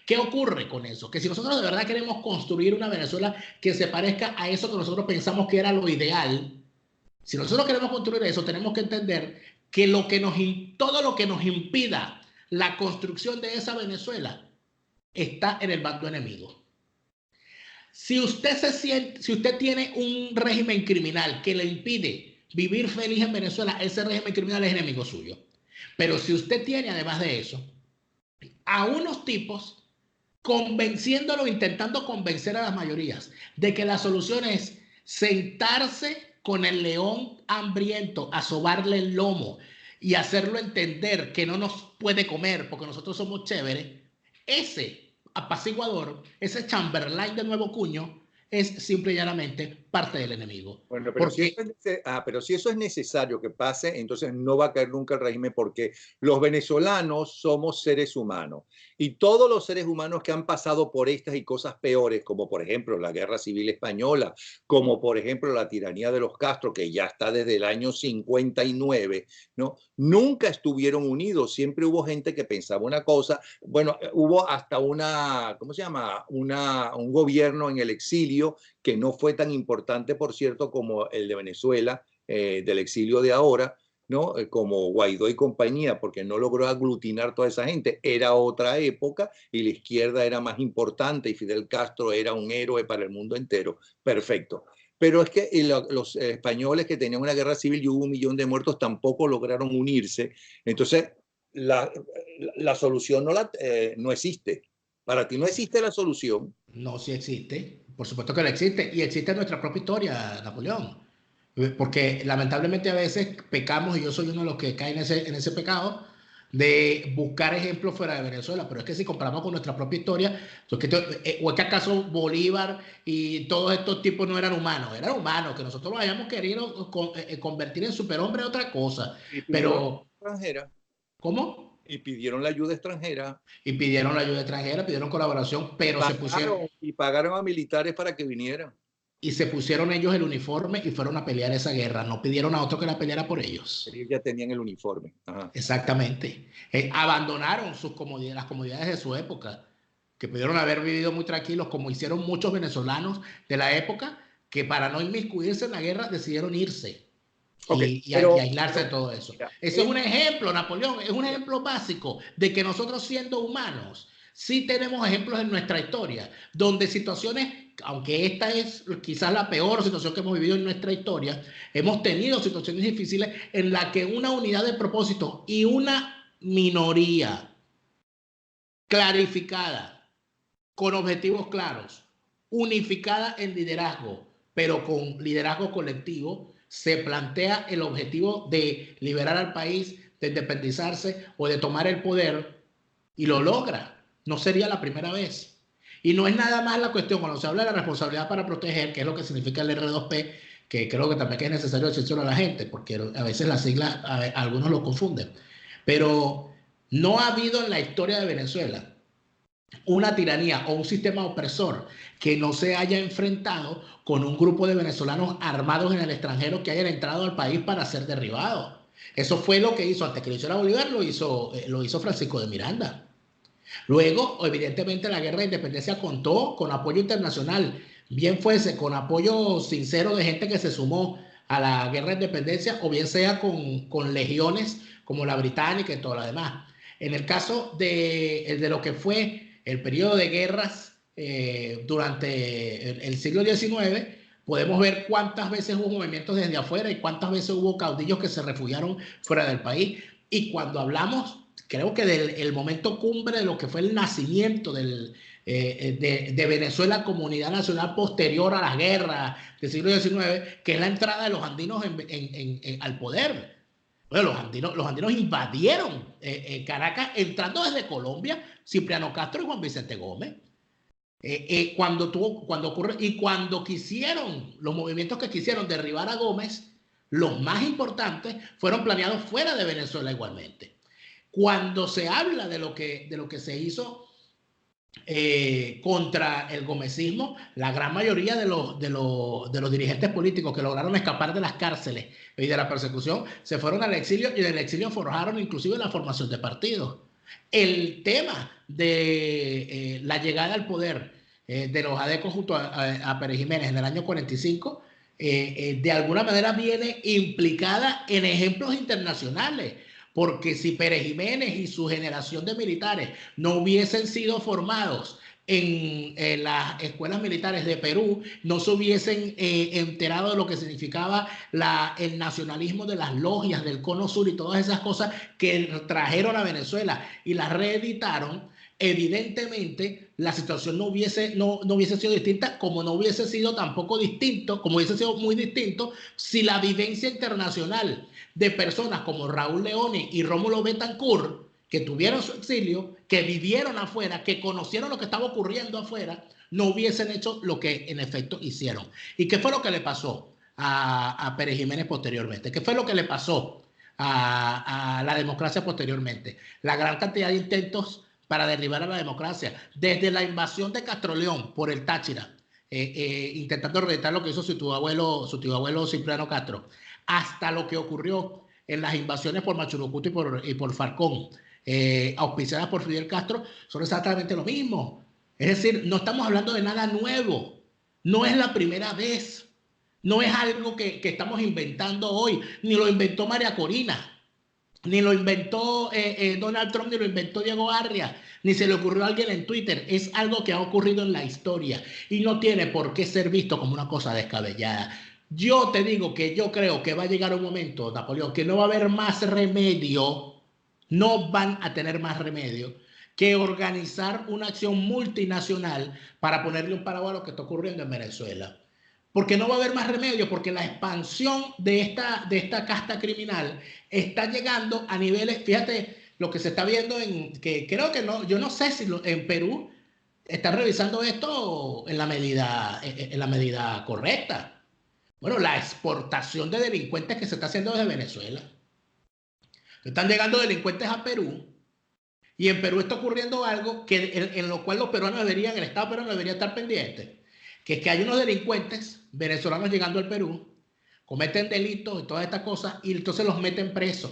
¿Qué ocurre con eso? Que si nosotros de verdad queremos construir una Venezuela que se parezca a eso que nosotros pensamos que era lo ideal, si nosotros queremos construir eso, tenemos que entender que todo lo que nos impida la construcción de esa Venezuela está en el bando enemigo. Si usted tiene un régimen criminal que le impide vivir feliz en Venezuela, ese régimen criminal es enemigo suyo. Pero si usted tiene, además de eso, a unos tipos intentando convencer a las mayorías de que la solución es sentarse con el león hambriento, a sobarle el lomo y hacerlo entender que no nos puede comer porque nosotros somos chéveres, ese apaciguador, ese Chamberlain de nuevo cuño, es simple y llanamente parte del enemigo. Bueno, pero si eso es necesario que pase, entonces no va a caer nunca el régimen, porque los venezolanos somos seres humanos y todos los seres humanos que han pasado por estas y cosas peores, como por ejemplo la Guerra Civil Española, como por ejemplo la tiranía de los Castro, que ya está desde el año 59, ¿no? Nunca estuvieron unidos, siempre hubo gente que pensaba una cosa. Bueno, hubo hasta ¿cómo se llama? Un gobierno en el exilio que no fue tan importante, por cierto, como el de Venezuela, del exilio de ahora, ¿no? Como Guaidó y compañía, porque no logró aglutinar toda esa gente. Era otra época y la izquierda era más importante y Fidel Castro era un héroe para el mundo entero. Perfecto. Pero es que los españoles que tenían una guerra civil y hubo 1 millón de muertos tampoco lograron unirse. Entonces, la solución no existe. Para ti no existe la solución. No, sí existe. Por supuesto que lo existe. Y existe en nuestra propia historia, Napoleón. Porque lamentablemente a veces pecamos, y yo soy uno de los que cae en ese pecado, de buscar ejemplos fuera de Venezuela. Pero es que si comparamos con nuestra propia historia, ¿o es que acaso Bolívar y todos estos tipos no eran humanos? Eran humanos, que nosotros los hayamos querido convertir en superhombre es otra cosa. Y pidieron Pero, extranjera, ¿cómo? y pidieron la ayuda extranjera, Y pidieron la ayuda extranjera, pidieron colaboración, pero y pagaron a militares para que vinieran. y se pusieron ellos el uniforme y fueron a pelear esa guerra. No pidieron a otro que la peleara por ellos. Ellos ya tenían el uniforme. Ajá. Exactamente. Abandonaron sus comodidades, las comodidades de su época, que pudieron haber vivido muy tranquilos, como hicieron muchos venezolanos de la época, que para no inmiscuirse en la guerra decidieron irse Okay, y aislarse de todo eso. Mira, Ese es un ejemplo, Napoleón, es un ejemplo básico de que nosotros siendo humanos, sí tenemos ejemplos en nuestra historia, donde situaciones, aunque esta es quizás la peor situación que hemos vivido en nuestra historia, hemos tenido situaciones difíciles en las que una unidad de propósito y una minoría clarificada, con objetivos claros, unificada en liderazgo, pero con liderazgo colectivo, se plantea el objetivo de liberar al país, de independizarse o de tomar el poder y lo logra. No sería la primera vez. Y no es nada más la cuestión, cuando se habla de la responsabilidad para proteger, que es lo que significa el R2P, que creo que también es necesario decírselo a la gente, porque a veces las siglas, algunos lo confunden. Pero no ha habido en la historia de Venezuela una tiranía o un sistema opresor que no se haya enfrentado con un grupo de venezolanos armados en el extranjero que hayan entrado al país para ser derribados. Eso fue lo que hizo, antes que lo hiciera Bolívar, lo hizo Francisco de Miranda. Luego, evidentemente, la guerra de independencia contó con apoyo internacional, bien fuese con apoyo sincero de gente que se sumó a la guerra de independencia, o bien sea con legiones como la británica y todo lo demás. En el caso de lo que fue el periodo de guerras durante el siglo XIX, podemos ver cuántas veces hubo movimientos desde afuera y cuántas veces hubo caudillos que se refugiaron fuera del país. Y cuando hablamos, creo que del momento cumbre de lo que fue el nacimiento de Venezuela como unidad nacional posterior a las guerras del siglo XIX, que es la entrada de los andinos al poder. Bueno, los andinos invadieron Caracas entrando desde Colombia, Cipriano Castro y Juan Vicente Gómez. Cuando ocurre y cuando quisieron, los movimientos que quisieron derribar a Gómez, los más importantes fueron planeados fuera de Venezuela igualmente. Cuando se habla de lo que se hizo contra el gomecismo, la gran mayoría de los dirigentes políticos que lograron escapar de las cárceles y de la persecución se fueron al exilio, y del exilio forjaron inclusive la formación de partidos. El tema de la llegada al poder de los ADECO junto a Pérez Jiménez en el año 45, de alguna manera viene implicada en ejemplos internacionales. Porque si Pérez Jiménez y su generación de militares no hubiesen sido formados en las escuelas militares de Perú, no se hubiesen enterado de lo que significaba el nacionalismo de las logias del Cono Sur y todas esas cosas que trajeron a Venezuela y las reeditaron, evidentemente la situación no hubiese sido distinta, como no hubiese sido tampoco distinto, como hubiese sido muy distinto si la vivencia internacional de personas como Raúl Leoni y Rómulo Betancourt, que tuvieron su exilio, que vivieron afuera, que conocieron lo que estaba ocurriendo afuera, no hubiesen hecho lo que en efecto hicieron. ¿Y qué fue lo que le pasó a Pérez Jiménez posteriormente? ¿Qué fue lo que le pasó a la democracia posteriormente? La gran cantidad de intentos para derribar a la democracia, desde la invasión de Castroleón por el Táchira, intentando reeditar lo que hizo su tío abuelo Cipriano Castro, hasta lo que ocurrió en las invasiones por Machurucuto y por Falcón, auspiciadas por Fidel Castro, son exactamente lo mismo. Es decir, no estamos hablando de nada nuevo, no es la primera vez, no es algo que estamos inventando hoy, ni lo inventó María Corina, ni lo inventó Donald Trump, ni lo inventó Diego Arria, ni se le ocurrió a alguien en Twitter. Es algo que ha ocurrido en la historia y no tiene por qué ser visto como una cosa descabellada. Yo te digo que yo creo que va a llegar un momento, Napoleón, que no va a haber más remedio, no van a tener más remedio que organizar una acción multinacional para ponerle un paraguas a lo que está ocurriendo en Venezuela. Porque no va a haber más remedio, porque la expansión de esta casta criminal está llegando a niveles, fíjate lo que se está viendo que creo que no, yo no sé si en Perú están revisando esto en la medida correcta. Bueno, la exportación de delincuentes que se está haciendo desde Venezuela. Están llegando delincuentes a Perú y en Perú está ocurriendo algo en lo cual los peruanos deberían, el Estado peruano debería estar pendiente, que es que hay unos delincuentes venezolanos llegando al Perú, cometen delitos y todas estas cosas y entonces los meten presos.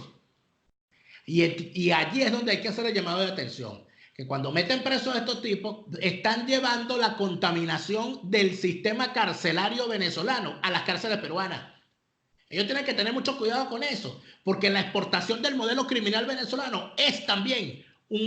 Y allí es donde hay que hacer el llamado de atención, que cuando meten presos a estos tipos, están llevando la contaminación del sistema carcelario venezolano a las cárceles peruanas. Ellos tienen que tener mucho cuidado con eso, porque la exportación del modelo criminal venezolano es también un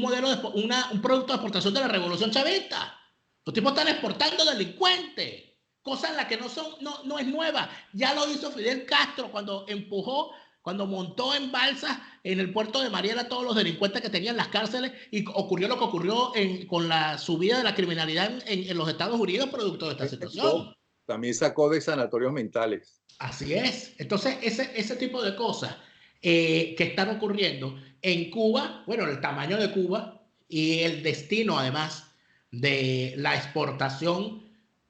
producto de exportación de la revolución chavista. Los tipos están exportando delincuentes, cosa en la que no es nueva. Ya lo hizo Fidel Castro cuando montó en balsas en el puerto de Mariela todos los delincuentes que tenían las cárceles, y ocurrió lo que ocurrió con la subida de la criminalidad en los Estados Unidos producto de esta situación. También sacó de sanatorios mentales. Así es. Entonces, ese tipo de cosas que están ocurriendo en Cuba, bueno, el tamaño de Cuba y el destino, además, de la exportación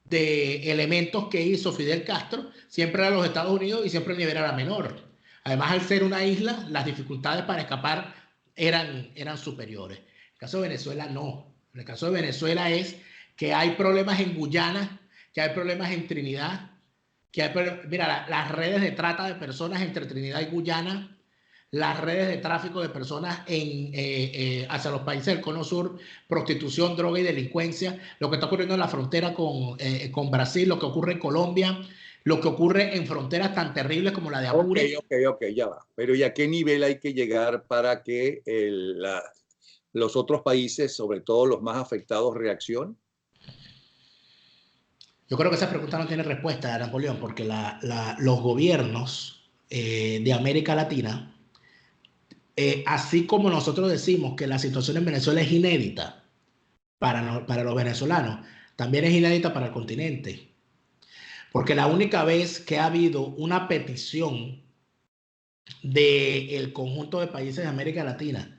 de elementos que hizo Fidel Castro, siempre era los Estados Unidos y siempre el nivel era menor. Además, al ser una isla, las dificultades para escapar eran superiores. En el caso de Venezuela, no. En el caso de Venezuela es que hay problemas en Guyana, que hay problemas en Trinidad, mira, las redes de trata de personas entre Trinidad y Guyana, las redes de tráfico de personas hacia los países del Cono Sur, prostitución, droga y delincuencia, lo que está ocurriendo en la frontera con Brasil, lo que ocurre en Colombia, lo que ocurre en fronteras tan terribles como la de Apure. Ok, ya va. Pero ¿y a qué nivel hay que llegar para que los otros países, sobre todo los más afectados, reaccionen? Yo creo que esa pregunta no tiene respuesta, Napoleón, porque los gobiernos de América Latina, así como nosotros decimos que la situación en Venezuela es inédita para los venezolanos, también es inédita para el continente. Porque la única vez que ha habido una petición del conjunto de países de América Latina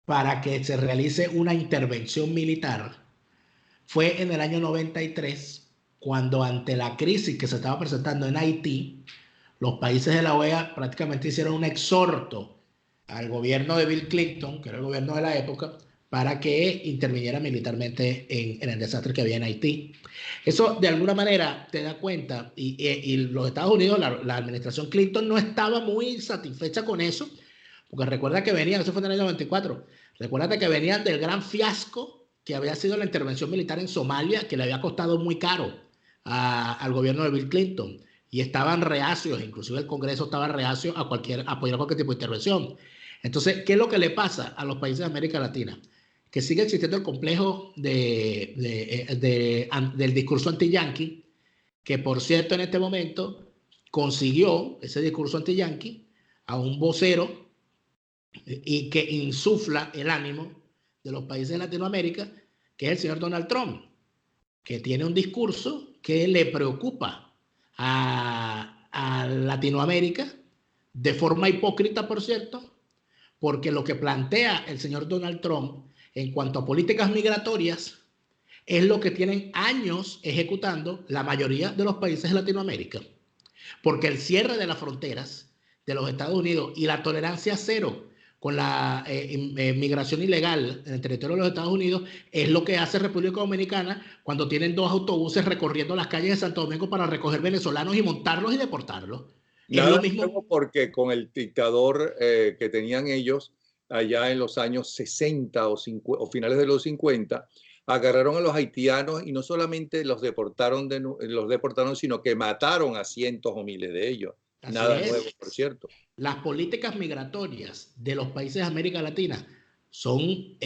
para que se realice una intervención militar fue en el año 93, cuando ante la crisis que se estaba presentando en Haití, los países de la OEA prácticamente hicieron un exhorto al gobierno de Bill Clinton, que era el gobierno de la época, para que interviniera militarmente en el desastre que había en Haití. Eso de alguna manera te da cuenta, y los Estados Unidos, la administración Clinton no estaba muy satisfecha con eso, porque recuerda que venían, eso fue en el año 94, recuerda que venían del gran fiasco que había sido la intervención militar en Somalia, que le había costado muy caro al gobierno de Bill Clinton, y estaban reacios, inclusive el Congreso estaba reacio a apoyar cualquier tipo de intervención. Entonces, ¿qué es lo que le pasa a los países de América Latina? Que sigue existiendo el complejo del discurso anti-yanqui, que por cierto en este momento consiguió ese discurso anti-yanqui a un vocero y que insufla el ánimo de los países de Latinoamérica, que es el señor Donald Trump, que tiene un discurso que le preocupa a Latinoamérica, de forma hipócrita, por cierto, porque lo que plantea el señor Donald Trump en cuanto a políticas migratorias es lo que tienen años ejecutando la mayoría de los países de Latinoamérica. Porque el cierre de las fronteras de los Estados Unidos y la tolerancia cero con la migración ilegal en el territorio de los Estados Unidos es lo que hace República Dominicana cuando tienen 2 autobuses recorriendo las calles de Santo Domingo para recoger venezolanos y montarlos y deportarlos. Nada, es lo mismo porque con el dictador que tenían ellos allá en los años 60 o finales de los 50, agarraron a los haitianos y no solamente los deportaron, sino que mataron a cientos o miles de ellos. Así Nada es. nuevo, por cierto. Las políticas migratorias de los países de América Latina son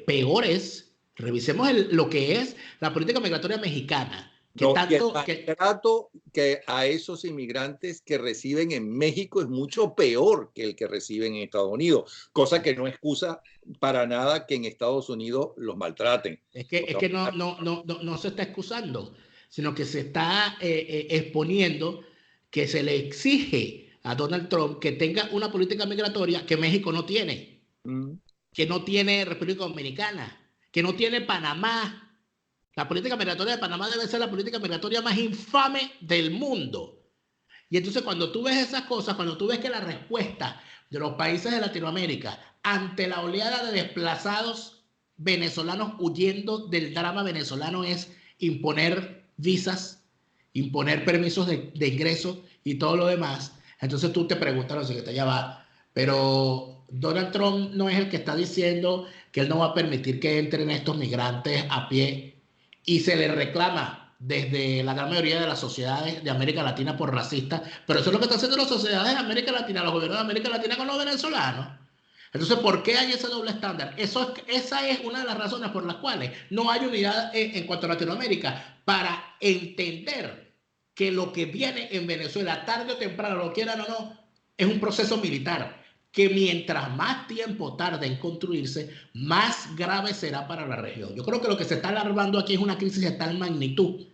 peores. Revisemos lo que es la política migratoria mexicana, No, y el maltrato que a esos inmigrantes que reciben en México es mucho peor que el que reciben en Estados Unidos, cosa que no excusa para nada que en Estados Unidos los maltraten. Es que no se está excusando, sino que se está exponiendo que se le exige a Donald Trump que tenga una política migratoria que México no tiene, que no tiene República Dominicana, que no tiene Panamá. La política migratoria de Panamá debe ser la política migratoria más infame del mundo. Y entonces cuando tú ves esas cosas, cuando tú ves que la respuesta de los países de Latinoamérica ante la oleada de desplazados venezolanos huyendo del drama venezolano es imponer visas, imponer permisos de ingreso y todo lo demás, entonces tú te preguntas, no sé, que ya va, pero Donald Trump no es el que está diciendo que él no va a permitir que entren estos migrantes a pie y se le reclama desde la gran mayoría de las sociedades de América Latina por racistas, pero eso es lo que están haciendo las sociedades de América Latina, los gobiernos de América Latina con los venezolanos. Entonces, ¿por qué hay ese doble estándar? Esa es una de las razones por las cuales no hay unidad en cuanto a Latinoamérica para entender que lo que viene en Venezuela, tarde o temprano, lo quieran o no, es un proceso militar que mientras más tiempo tarde en construirse, más grave será para la región. Yo creo que lo que se está alarmando aquí es una crisis de tal magnitud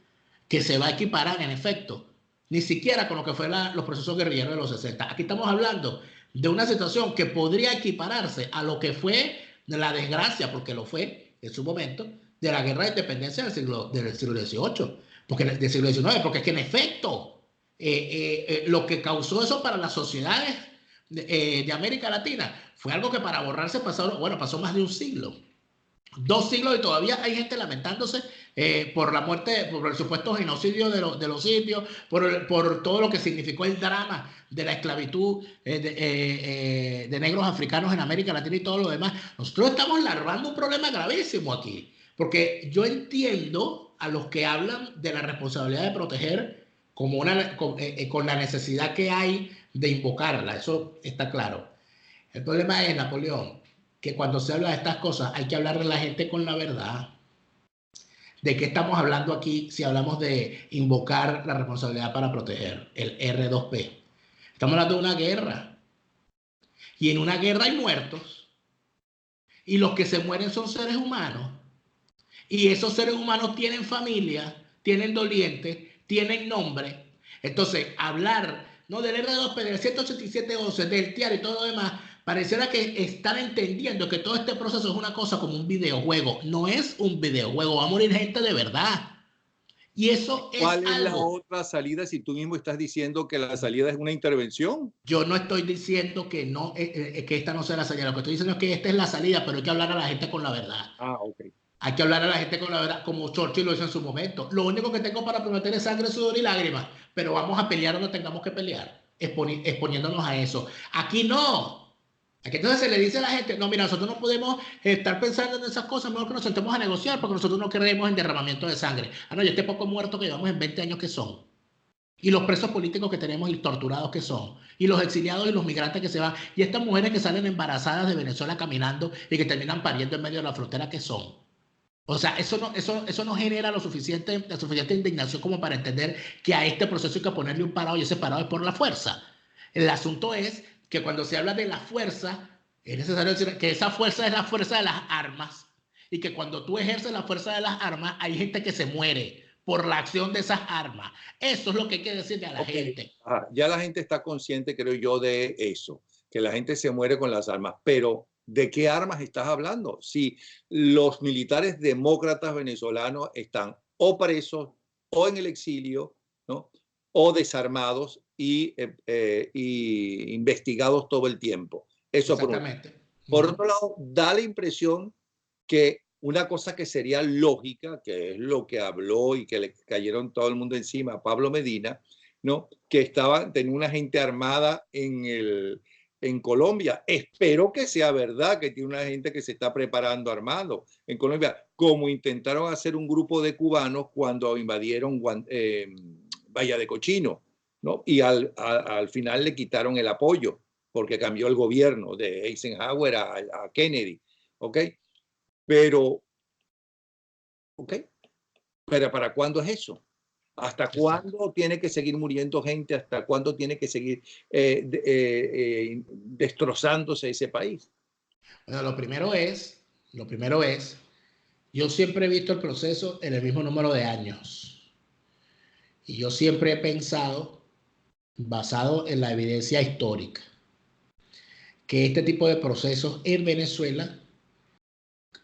que se va a equiparar en efecto, ni siquiera con lo que fue los procesos guerrilleros de los 60. Aquí estamos hablando de una situación que podría equipararse a lo que fue la desgracia, porque lo fue en su momento, de la guerra de independencia del siglo XVIII, del siglo XIX, porque es que en efecto lo que causó eso para las sociedades de América Latina fue algo que para borrarse pasó más de un siglo, 2 siglos, y todavía hay gente lamentándose por la muerte, por el supuesto genocidio de los indios, por todo lo que significó el drama de la esclavitud de negros africanos en América Latina y todo lo demás. Nosotros estamos larvando un problema gravísimo aquí, porque yo entiendo a los que hablan de la responsabilidad de proteger como con la necesidad que hay de invocarla, eso está claro. El problema es, Napoleón, que cuando se habla de estas cosas hay que hablarle a la gente con la verdad. ¿De qué estamos hablando aquí si hablamos de invocar la responsabilidad para proteger, el R2P? Estamos hablando de una guerra. Y en una guerra hay muertos. Y los que se mueren son seres humanos. Y esos seres humanos tienen familia, tienen dolientes, tienen nombre. Entonces, hablar del R2P, del 18711, del TIAR y todo lo demás, pareciera que están entendiendo que todo este proceso es una cosa como un videojuego. No es un videojuego, va a morir gente de verdad. Y eso es ¿Cuál es la otra salida si tú mismo estás diciendo que la salida es una intervención? Yo no estoy diciendo que no, que esta no sea la salida. Lo que estoy diciendo es que esta es la salida, pero hay que hablar a la gente con la verdad. Ok. Hay que hablar a la gente con la verdad, como Churchill lo hizo en su momento. Lo único que tengo para prometer es sangre, sudor y lágrimas, pero vamos a pelear donde tengamos que pelear, exponiéndonos a eso. Aquí no. Aquí entonces se le dice a la gente, no, mira, nosotros no podemos estar pensando en esas cosas, mejor que nos sentemos a negociar, porque nosotros no creemos en derramamiento de sangre. No, y este poco muerto que llevamos en 20 años que son. Y los presos políticos que tenemos y torturados que son. Y los exiliados y los migrantes que se van. Y estas mujeres que salen embarazadas de Venezuela caminando y que terminan pariendo en medio de la frontera que son. O sea, eso no genera la suficiente indignación como para entender que a este proceso hay que ponerle un parado, y ese parado es por la fuerza. El asunto es que cuando se habla de la fuerza, es necesario decir que esa fuerza es la fuerza de las armas, y que cuando tú ejerces la fuerza de las armas, hay gente que se muere por la acción de esas armas. Eso es lo que hay que decirle a la gente. Ya la gente está consciente, creo yo, de eso, que la gente se muere con las armas, pero ¿de qué armas estás hablando? Si los militares demócratas venezolanos están o presos o en el exilio, ¿no? O desarmados y investigados todo el tiempo. Eso exactamente. Por otro lado, da la impresión que una cosa que sería lógica, que es lo que habló y que le cayeron todo el mundo encima a Pablo Medina, ¿no? Que tenía una gente armada en Colombia. Espero que sea verdad que tiene una gente que se está preparando armado en Colombia, como intentaron hacer un grupo de cubanos cuando invadieron Bahía de Cochino, ¿no? Y al final le quitaron el apoyo porque cambió el gobierno de Eisenhower a Kennedy, ¿ok? Pero ¿para cuándo es eso? ¿Hasta Exacto. cuándo tiene que seguir muriendo gente? ¿Hasta cuándo tiene que seguir destrozándose ese país? Bueno, lo primero es, yo siempre he visto el proceso en el mismo número de años. Y yo siempre he pensado, basado en la evidencia histórica, que este tipo de procesos en Venezuela,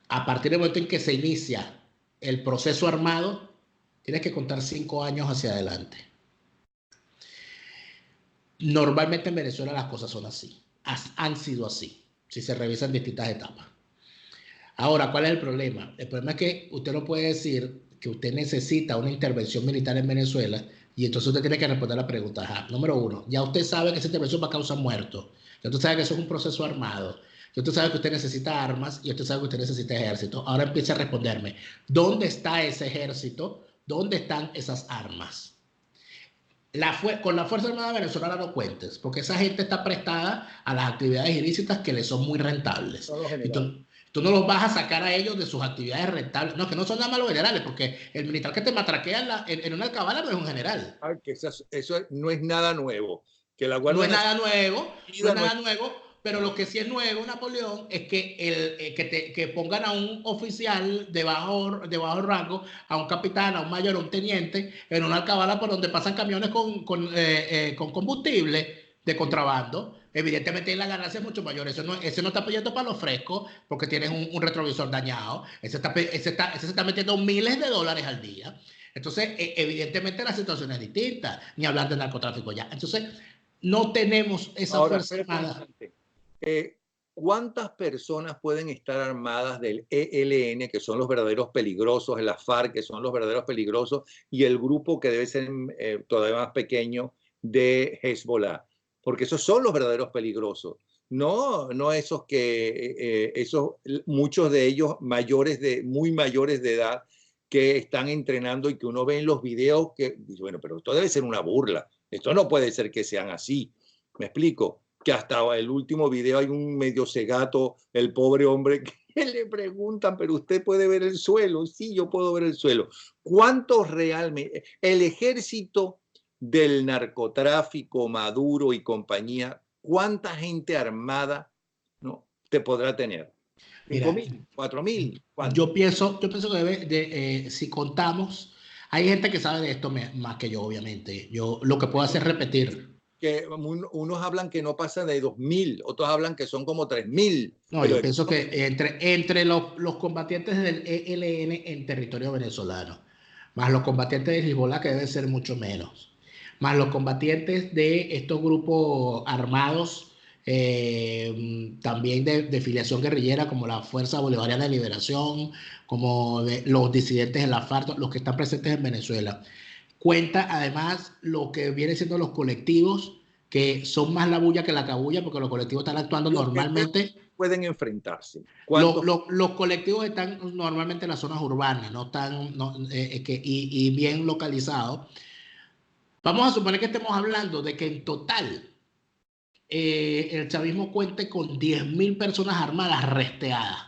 a partir del momento en que se inicia el proceso armado, tienes que contar 5 años hacia adelante. Normalmente en Venezuela las cosas son así, han sido así, si se revisan distintas etapas. Ahora, ¿cuál es el problema? El problema es que usted no puede decir que usted necesita una intervención militar en Venezuela y entonces usted tiene que responder la pregunta. Ajá, número uno, ya usted sabe que esa intervención va a causar muertos. Ya usted sabe que eso es un proceso armado. Ya usted sabe que usted necesita armas y usted sabe que usted necesita ejército. Ahora empiece a responderme, ¿dónde está ese ejército? ¿Dónde están esas armas? Con la Fuerza Armada Venezolana no cuentes, porque esa gente está prestada a las actividades ilícitas que les son muy rentables. Tú no los vas a sacar a ellos de sus actividades rentables. No, que no son nada más los generales, porque el militar que te matraquea en una alcabala no es un general. Que eso no es nada nuevo. Que la Guardia No es nada Nacional nuevo, no es nada nuevo, pero lo que sí es nuevo, Napoleón, es que, que pongan a un oficial de bajo rango, a un capitán, a un mayor, a un teniente, en una alcabala por donde pasan camiones con combustible de contrabando. Evidentemente la ganancia es mucho mayor. Ese no está pidiendo para los frescos porque tienes un retrovisor dañado. Ese se está metiendo miles de dólares al día. Entonces, evidentemente la situación es distinta, ni hablar de narcotráfico ya. Entonces, no tenemos esa fuerza armada. ¿Cuántas personas pueden estar armadas del ELN, que son los verdaderos peligrosos, la FARC, que son los verdaderos peligrosos, y el grupo que debe ser todavía más pequeño de Hezbollah? Porque esos son los verdaderos peligrosos. No esos muchos de ellos muy mayores de edad, que están entrenando y que uno ve en los videos que dice, bueno, pero esto debe ser una burla. Esto no puede ser que sean así. ¿Me explico? Que hasta el último video hay un medio cegato, el pobre hombre, que le preguntan, pero usted puede ver el suelo. Sí, yo puedo ver el suelo. ¿Cuántos realmente? El ejército del narcotráfico, Maduro y compañía, ¿cuánta gente armada, no, te podrá tener? ¿5.000? ¿4.000? Yo pienso que si contamos, hay gente que sabe de esto más que yo, obviamente. Yo lo que puedo hacer es repetir. Que unos hablan que no pasa de 2.000, otros hablan que son como 3.000. No, yo pienso que entre los combatientes del ELN en territorio venezolano, más los combatientes de Hezbollah, que deben ser mucho menos, más los combatientes de estos grupos armados, también de filiación guerrillera, como la Fuerza Bolivariana de Liberación, como los disidentes de la FARC, los que están presentes en Venezuela. Cuenta además lo que viene siendo los colectivos, que son más la bulla que la cabulla, porque los colectivos están actuando normalmente. Pueden enfrentarse. Los colectivos están normalmente en las zonas urbanas, no están, y bien localizados. Vamos a suponer que estemos hablando de que en total el chavismo cuente con 10.000 personas armadas resteadas.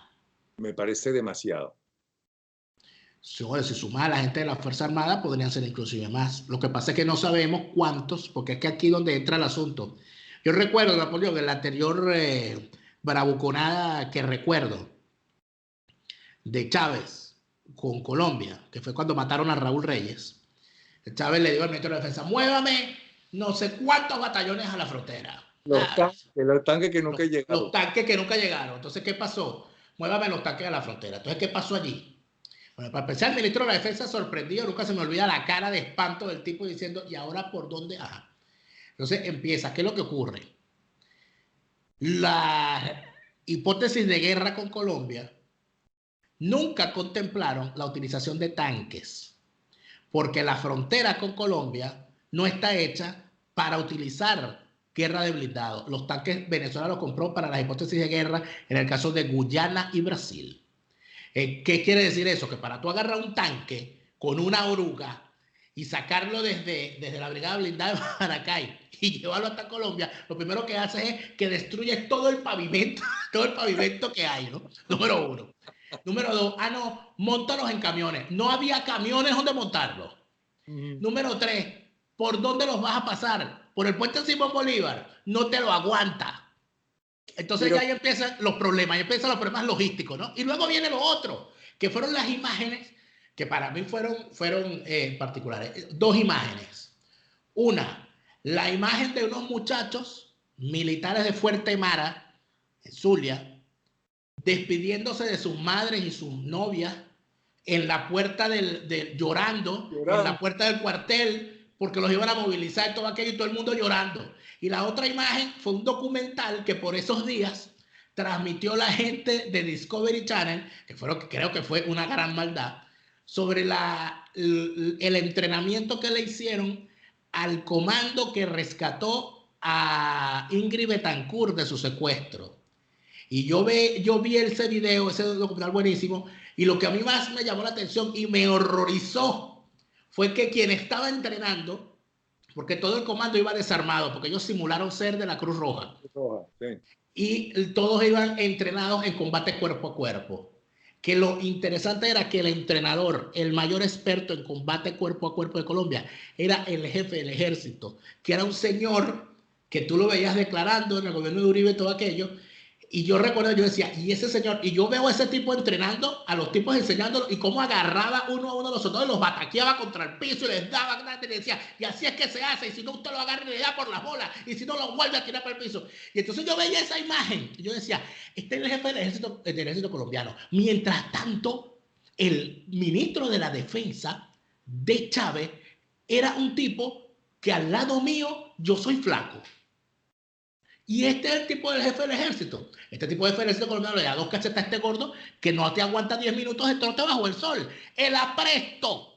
Me parece demasiado. Si sumas a la gente de la Fuerza Armada, podrían ser inclusive más. Lo que pasa es que no sabemos cuántos, porque es que aquí donde entra el asunto. Yo recuerdo, Napoleón, en la anterior bravuconada que recuerdo de Chávez con Colombia, que fue cuando mataron a Raúl Reyes. Chávez le dijo al ministro de Defensa, muévame no sé cuántos batallones a la frontera. Los tanques que nunca llegaron. Los tanques que nunca llegaron. Entonces, ¿qué pasó? Muévame los tanques a la frontera. Entonces, ¿qué pasó allí? Bueno, para empezar, el ministro de la Defensa sorprendido, nunca se me olvida la cara de espanto del tipo diciendo, ¿y ahora por dónde? Ajá. Entonces empieza, ¿qué es lo que ocurre? La hipótesis de guerra con Colombia nunca contemplaron la utilización de tanques, porque la frontera con Colombia no está hecha para utilizar guerra de blindados. Los tanques Venezuela los compró para las hipótesis de guerra en el caso de Guyana y Brasil. ¿Qué quiere decir eso? Que para tú agarrar un tanque con una oruga y sacarlo desde la brigada blindada de Maracay y llevarlo hasta Colombia, lo primero que hace es que destruye todo el pavimento que hay, ¿no? Número uno. Número dos, no, móntalos en camiones. No había camiones donde montarlos. Número 3, ¿por dónde los vas a pasar? Por el puente Simón Bolívar. No te lo aguanta. Entonces ya ahí empiezan los problemas logísticos, ¿no? Y luego viene lo otro, que fueron las imágenes que para mí fueron particulares. 2 imágenes. Una, la imagen de unos muchachos militares de Fuerte Mara, en Zulia, despidiéndose de sus madres y sus novias en la puerta llorando, en la puerta del cuartel, porque los iban a movilizar y todo aquello, y todo el mundo llorando. Y la otra imagen fue un documental que por esos días transmitió la gente de Discovery Channel, creo que fue una gran maldad, sobre el entrenamiento que le hicieron al comando que rescató a Ingrid Betancourt de su secuestro. Y yo vi ese video, ese documental buenísimo, y lo que a mí más me llamó la atención y me horrorizó fue que quien estaba entrenando, porque todo el comando iba desarmado, porque ellos simularon ser de la Cruz Roja. Sí. Y todos iban entrenados en combate cuerpo a cuerpo. Que lo interesante era que el entrenador, el mayor experto en combate cuerpo a cuerpo de Colombia, era el jefe del ejército, que era un señor que tú lo veías declarando en el gobierno de Uribe y todo aquello. Y yo recuerdo, yo decía, y ese señor, y yo veo a ese tipo entrenando, a los tipos enseñándolo, y cómo agarraba uno a uno de los soldados y los bataqueaba contra el piso y les daba, y les decía, y así es que se hace, y si no usted lo agarra y le da por las bolas, y si no lo vuelve a tirar para el piso. Y entonces yo veía esa imagen, y yo decía, este es el jefe del ejército colombiano. Mientras tanto, el ministro de la Defensa de Chávez era un tipo que al lado mío yo soy flaco. Y este es el tipo del jefe del ejército. Este tipo de jefe del ejército colombiano le da 2 cachetas a este gordo que no te aguanta 10 minutos de trote bajo el sol. El apresto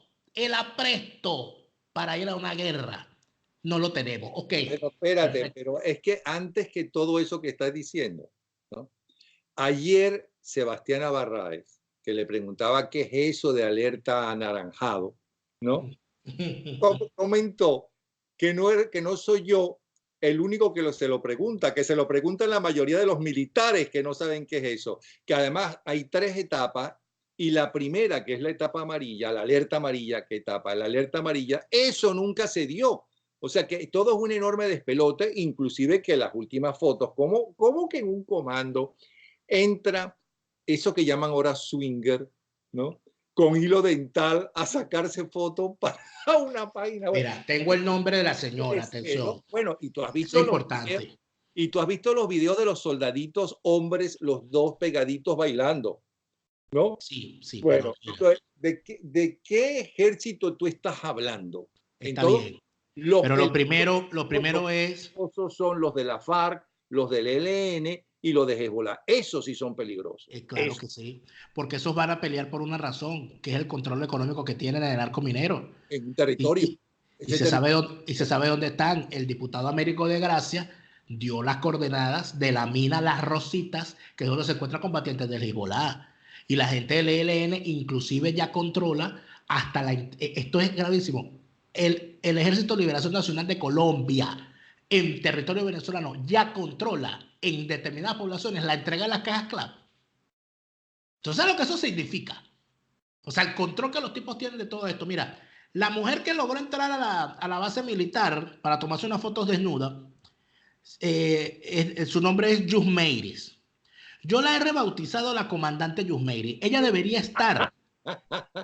para ir a una guerra no lo tenemos. Ok. Pero espérate, pero es que antes que todo eso que estás diciendo, ¿no? Ayer Sebastián Abarráez, que le preguntaba qué es eso de alerta anaranjado, ¿no? Comentó que no soy yo el único que se lo pregunta, que se lo preguntan la mayoría de los militares que no saben qué es eso, que además hay 3 etapas y la primera, que es la etapa amarilla, la alerta amarilla, ¿qué etapa? La alerta amarilla, eso nunca se dio. O sea que todo es un enorme despelote, inclusive que las últimas fotos, ¿cómo que en un comando entra eso que llaman ahora swinger, ¿no? Con hilo dental a sacarse fotos para una página web. Mira, tengo el nombre de la señora, atención. Bueno, y tú has visto los videos de los soldaditos hombres, los 2 pegaditos bailando, ¿no? Sí. Bueno, entonces, ¿de qué ejército tú estás hablando? Está entonces, bien. Pero lo primero es... Esos son los de la FARC, los del ELN y los de Hezbollah. Esos sí son peligrosos. Claro que sí, porque esos van a pelear por una razón, que es el control económico que tienen en el arco minero. En un territorio. Y se sabe dónde están. El diputado Américo de Gracia dio las coordenadas de la mina Las Rositas, que es donde se encuentran combatientes del Hezbollah. Y la gente del ELN inclusive ya controla hasta esto es gravísimo. El Ejército de Liberación Nacional de Colombia en territorio venezolano ya controla en determinadas poblaciones la entrega de las cajas CLAP. Entonces, ¿sabes lo que eso significa? O sea, el control que los tipos tienen de todo esto. Mira, la mujer que logró entrar a la base militar para tomarse unas fotos desnuda, su nombre es Yusmeiris. Yo la he rebautizado la comandante Yusmeiris. Ella debería estar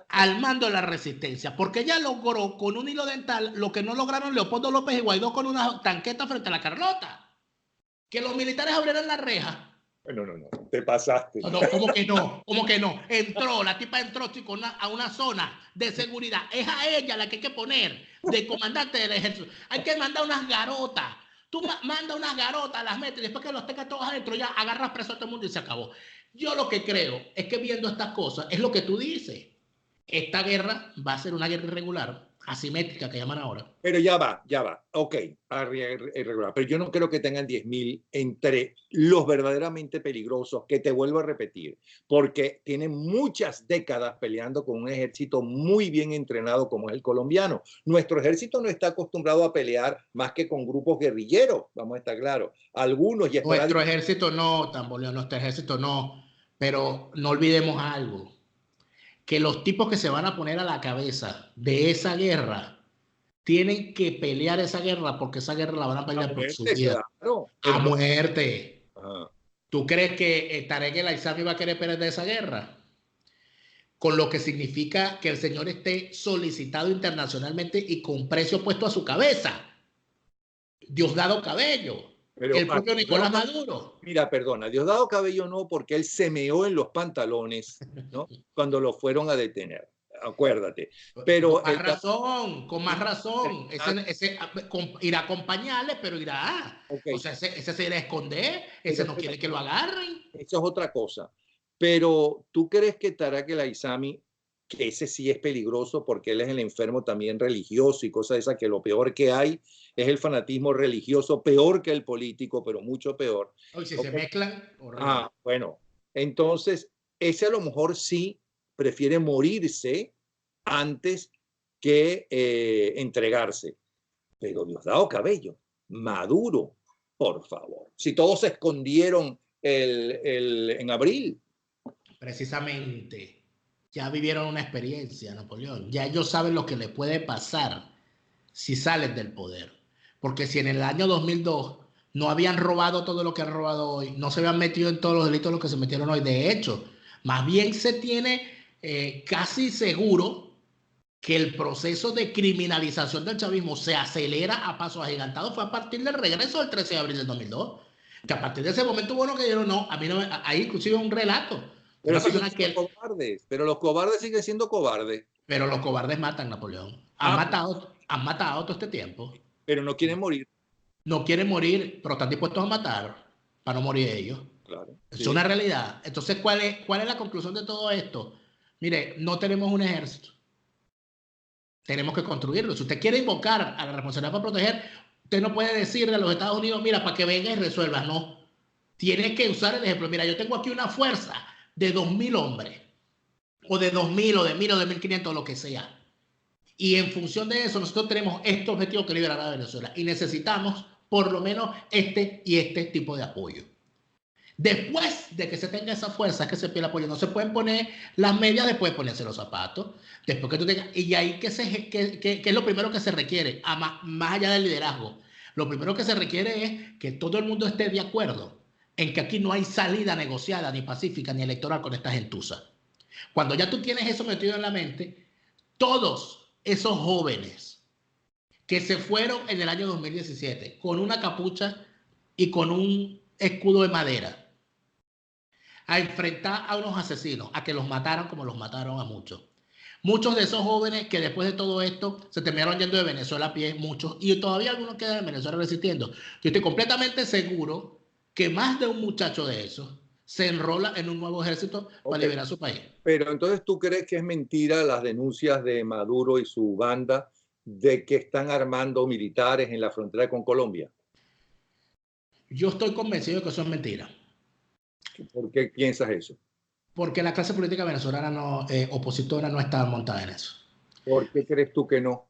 al mando de la resistencia, porque ella logró con un hilo dental lo que no lograron Leopoldo López y Guaidó con una tanqueta frente a la Carlota. Que los militares abrieran la reja. No, te pasaste. No, ¿cómo que no? La tipa entró, chico, a una zona de seguridad. Es a ella la que hay que poner de comandante del ejército. Hay que mandar unas garotas. Tú mandas unas garotas, las metes, después que los tengas todos adentro, ya agarras preso a todo el mundo y se acabó. Yo lo que creo es que viendo estas cosas, es lo que tú dices. Esta guerra va a ser una guerra irregular, asimétrica que llaman ahora. Pero ya va. Ok, irregular. Pero yo no creo que tengan 10.000 entre los verdaderamente peligrosos, que te vuelvo a repetir, porque tienen muchas décadas peleando con un ejército muy bien entrenado como es el colombiano. Nuestro ejército no está acostumbrado a pelear más que con grupos guerrilleros, vamos a estar claros. Algunos ya nuestro ejército no, Tamboleo, nuestro ejército no. Pero no olvidemos algo. Que los tipos que se van a poner a la cabeza de esa guerra tienen que pelear esa guerra porque esa guerra la van a pelear por su vida. Claro, a muerte. Ajá. ¿Tú crees que Tarek El Aissami va a querer perder esa guerra? Con lo que significa que el señor esté solicitado internacionalmente y con precio puesto a su cabeza. Diosdado Cabello, Pero, el propio Nicolás Maduro. Mira, perdona, Diosdado Cabello no, porque él se meó en los pantalones, ¿no? Cuando lo fueron a detener. Acuérdate. Pero Con más razón. Ese irá con pañales, pero irá. Okay. O sea, ese se irá a esconder, ese no quiere que lo agarren. Eso es otra cosa. Pero ¿tú crees que Tarek El Aissami, que ese sí es peligroso porque él es el enfermo también religioso y cosas de esas, que lo peor que hay es el fanatismo religioso, peor que el político, pero mucho peor? Oye, si se mezclan, bueno, entonces ese a lo mejor sí prefiere morirse antes que entregarse. Pero Diosdado Cabello, Maduro, por favor. Si todos se escondieron en abril. Precisamente, ya vivieron una experiencia, Napoleón. Ya ellos saben lo que les puede pasar si salen del poder. Porque si en el año 2002 no habían robado todo lo que han robado hoy, no se habían metido en todos los delitos en los que se metieron hoy. De hecho, más bien se tiene casi seguro que el proceso de criminalización del chavismo se acelera a pasos agigantados fue a partir del regreso del 13 de abril del 2002. Que a partir de ese momento, bueno, que dijeron, no, a mí no, hay inclusive un relato. Pero, cobardes, pero los cobardes siguen siendo cobardes. Pero los cobardes matan, Napoleón. Han matado todo este tiempo. Pero no quieren morir. No quieren morir, pero están dispuestos a matar para no morir ellos. Claro. Es una realidad. Entonces, ¿cuál es la conclusión de todo esto? Mire, no tenemos un ejército. Tenemos que construirlo. Si usted quiere invocar a la responsabilidad para proteger, usted no puede decirle a los Estados Unidos, mira, para que venga y resuelva. No. Tiene que usar el ejemplo. Mira, yo tengo aquí una fuerza de 2.000 hombres, o de 2.000, o de 1.000, o de 1.500, lo que sea. Y en función de eso, nosotros tenemos este objetivo que liberará a Venezuela. Y necesitamos por lo menos este y este tipo de apoyo. Después de que se tenga esa fuerza, es que se pide el apoyo. No se pueden poner las medias después de ponerse los zapatos. Después que tú tengas, y ahí que es lo primero que se requiere, más allá del liderazgo. Lo primero que se requiere es que todo el mundo esté de acuerdo en que aquí no hay salida negociada, ni pacífica, ni electoral con esta gentuza. Cuando ya tú tienes eso metido en la mente, todos esos jóvenes que se fueron en el año 2017 con una capucha y con un escudo de madera a enfrentar a unos asesinos, a que los mataran como los mataron a muchos. Muchos de esos jóvenes que después de todo esto se terminaron yendo de Venezuela a pie, muchos, y todavía algunos quedan en Venezuela resistiendo. Yo estoy completamente seguro que más de un muchacho de esos se enrola en un nuevo ejército para liberar su país. Pero entonces, ¿tú crees que es mentira las denuncias de Maduro y su banda de que están armando militares en la frontera con Colombia? Yo estoy convencido de que eso es mentira. ¿Por qué piensas eso? Porque la clase política venezolana opositora no está montada en eso. ¿Por qué crees tú que no?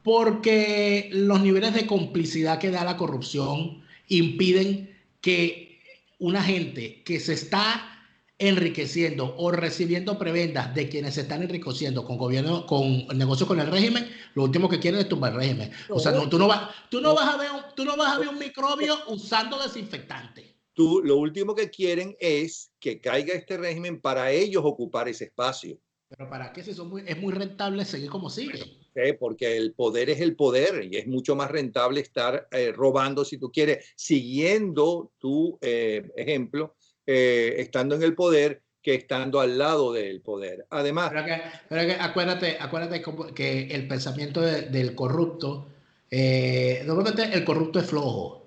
Porque los niveles de complicidad que da la corrupción impiden que una gente que se está enriqueciendo o recibiendo prebendas de quienes se están enriqueciendo con gobierno, con negocios con el régimen, lo último que quieren es tumbar el régimen. O sea, tú no vas a ver un microbio usando desinfectante. Lo último que quieren es que caiga este régimen para ellos ocupar ese espacio. ¿Pero para qué? Si es muy rentable seguir como sigue. Sí, porque el poder es el poder y es mucho más rentable estar robando, si tú quieres, siguiendo tu ejemplo, estando en el poder que estando al lado del poder. Además, pero que acuérdate que el pensamiento del corrupto, normalmente el corrupto es flojo.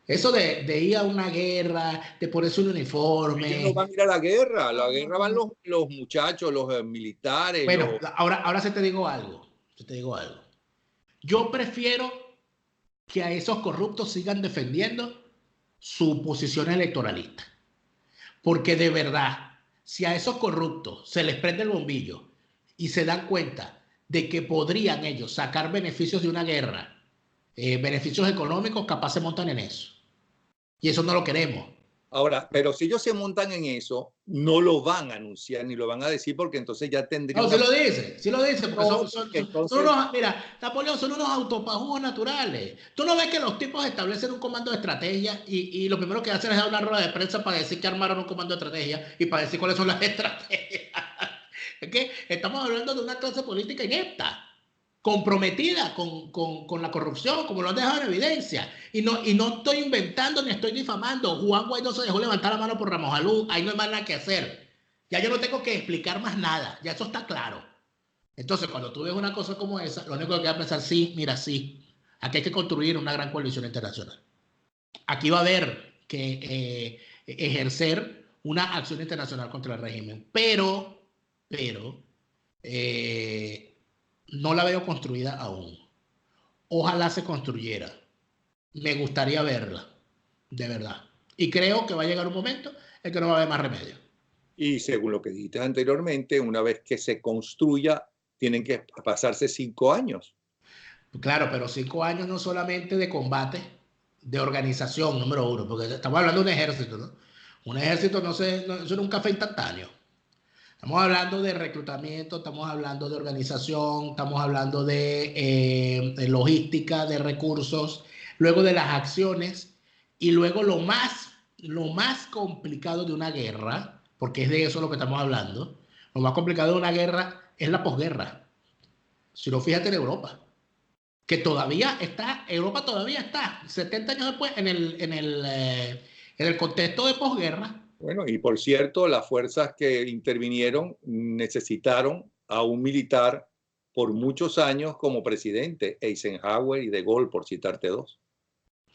Eso de ir a una guerra, de ponerse un uniforme. Ellos no van a ir a la guerra van los muchachos, los militares. Bueno, ahora te digo algo. Yo prefiero que a esos corruptos sigan defendiendo su posición electoralista. Porque de verdad, si a esos corruptos se les prende el bombillo y se dan cuenta de que podrían ellos sacar beneficios de una guerra, beneficios económicos, capaz se montan en eso. Y eso no lo queremos. Ahora, pero si ellos se montan en eso, no lo van a anunciar ni lo van a decir porque entonces ya tendrían... No, sí lo dice, porque No, son entonces... unos, mira, Napoleón, son unos autopajugos naturales. Tú no ves que los tipos establecen un comando de estrategia y lo primero que hacen es dar una rueda de prensa para decir que armaron un comando de estrategia y para decir cuáles son las estrategias. Es que estamos hablando de una clase política inepta, comprometida con la corrupción, como lo han dejado en evidencia. Y no estoy inventando ni estoy difamando. Juan Guaidó se dejó levantar la mano por Ramos Alú, ahí no hay más nada que hacer. Ya yo no tengo que explicar más nada, ya eso está claro. Entonces, cuando tú ves una cosa como esa, lo único que hay que pensar, sí, mira, sí, aquí hay que construir una gran coalición internacional. Aquí va a haber que ejercer una acción internacional contra el régimen, pero no la veo construida aún. Ojalá se construyera. Me gustaría verla, de verdad. Y creo que va a llegar un momento en que no va a haber más remedio. Y según lo que dijiste anteriormente, una vez que se construya, tienen que pasarse 5 años. Claro, pero 5 años no solamente de combate, de organización, número uno, porque estamos hablando de un ejército, ¿no? Un ejército eso no es un café instantáneo. Estamos hablando de reclutamiento, estamos hablando de organización, estamos hablando de logística, de recursos, luego de las acciones y luego lo más complicado de una guerra, porque es de eso lo que estamos hablando, lo más complicado de una guerra es la posguerra. Si no, fíjate en Europa, que Europa todavía está, 70 años después, en el contexto de posguerra. Bueno, y por cierto, las fuerzas que intervinieron necesitaron a un militar por muchos años como presidente, Eisenhower y De Gaulle, por citarte dos.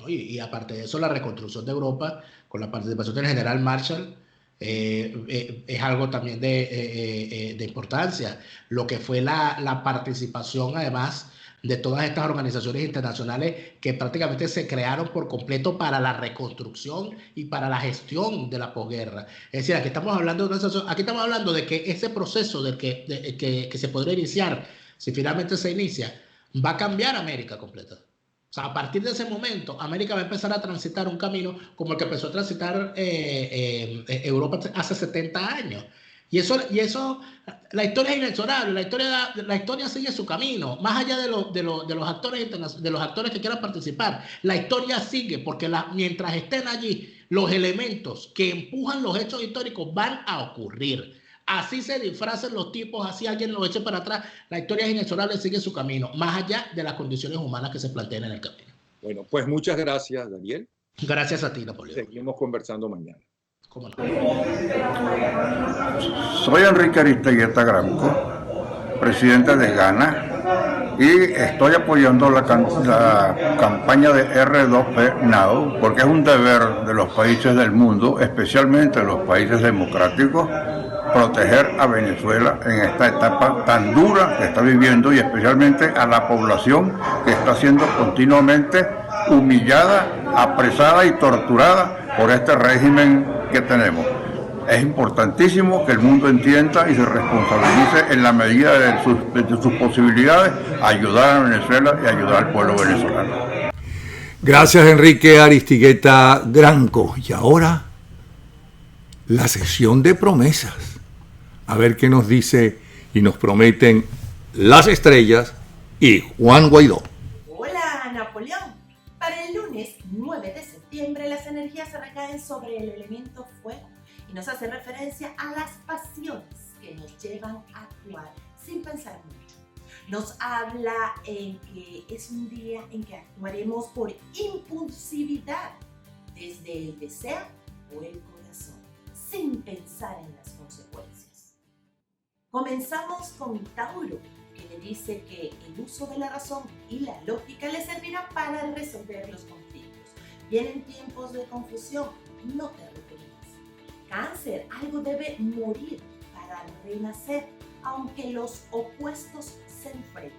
Y aparte de eso, la reconstrucción de Europa, con la participación del general Marshall, es algo también de importancia. Lo que fue la participación, además, de todas estas organizaciones internacionales que prácticamente se crearon por completo para la reconstrucción y para la gestión de la posguerra. Es decir, aquí estamos hablando de que ese proceso que se podría iniciar, si finalmente se inicia, va a cambiar América completa. O sea, a partir de ese momento, América va a empezar a transitar un camino como el que empezó a transitar Europa hace 70 años. Y eso, la historia es inexorable, la historia sigue su camino, más allá de los actores que quieran participar. La historia sigue porque mientras estén allí, los elementos que empujan los hechos históricos van a ocurrir. Así se disfracen los tipos, así alguien lo eche para atrás. La historia es inexorable, sigue su camino, más allá de las condiciones humanas que se plantean en el camino. Bueno, pues muchas gracias, Daniel. Gracias a ti, Napoleón. Seguimos conversando mañana. ¿Cómo no? Soy Enrique Aristeguieta Granco, presidente de Ghana, y estoy apoyando la campaña de R2P Now, porque es un deber de los países del mundo, especialmente los países democráticos, proteger a Venezuela en esta etapa tan dura que está viviendo y especialmente a la población que está siendo continuamente humillada, apresada y torturada por este régimen que tenemos. Es importantísimo que el mundo entienda y se responsabilice en la medida de sus posibilidades a ayudar a Venezuela y ayudar al pueblo venezolano. Gracias, Enrique Aristeguieta Granco. Y ahora, la sección de promesas. A ver qué nos dice y nos prometen las estrellas y Juan Guaidó. Hola, Napoleón. Para el lunes 9 de septiembre las energías se recaen sobre el elemento fuego y nos hace referencia a las pasiones que nos llevan a actuar sin pensar mucho. Nos habla en que es un día en que actuaremos por impulsividad, desde el deseo o el corazón, sin pensar en las consecuencias. Comenzamos con Tauro, que le dice que el uso de la razón y la lógica le servirá para resolver los conflictos. Vienen tiempos de confusión, no te reprimas. Cáncer, algo debe morir para renacer, aunque los opuestos se enfrenten.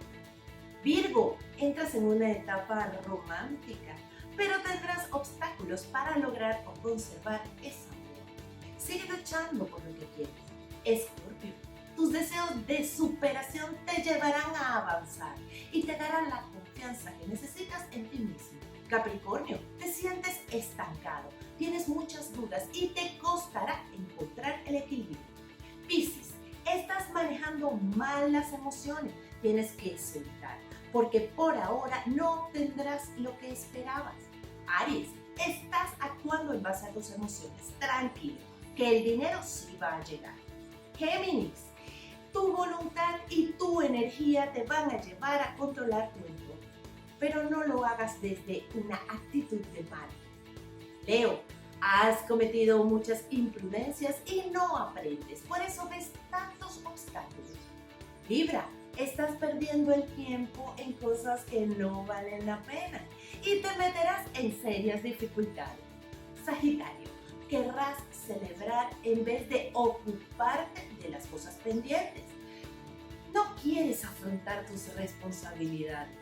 Virgo, entras en una etapa romántica, pero tendrás obstáculos para lograr o conservar esa unión. Sigue luchando por lo que quieres. Escorpio, tus deseos de superación te llevarán a avanzar y te darán la confianza que necesitas en ti mismo. Capricornio, te sientes estancado. tienes muchas dudas y te costará encontrar el equilibrio. Piscis, estás manejando mal las emociones, tienes que soltar, porque por ahora no tendrás lo que esperabas. Aries, estás actuando en base a tus emociones, tranquilo, que el dinero sí va a llegar. Géminis, tu voluntad y tu energía te van a llevar a controlar tu entorno, pero no lo hagas desde una actitud de mal. Leo, has cometido muchas imprudencias y no aprendes, por eso ves tantos obstáculos. Libra, estás perdiendo el tiempo en cosas que no valen la pena y te meterás en serias dificultades. Sagitario, querrás celebrar en vez de ocuparte de las cosas pendientes. No quieres afrontar tus responsabilidades.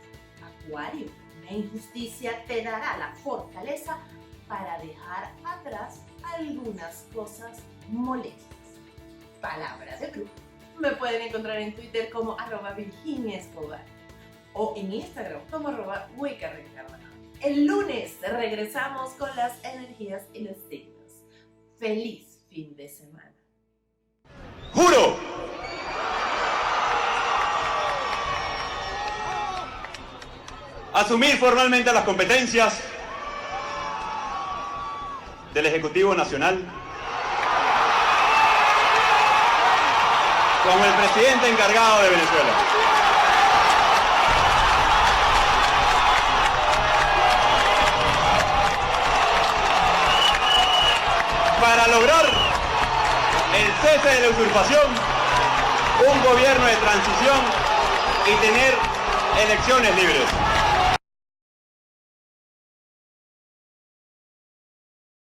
Acuario, una injusticia te dará la fortaleza para dejar atrás algunas cosas molestas. Palabra de grupo. Me pueden encontrar en Twitter como @VirginiaEscobar o en Instagram como @WiccaRicardo. El lunes regresamos con las energías y los signos. ¡Feliz fin de semana! ¡Juro! Asumir formalmente las competencias del Ejecutivo Nacional como el presidente encargado de Venezuela. Para lograr el cese de la usurpación, un gobierno de transición y tener elecciones libres.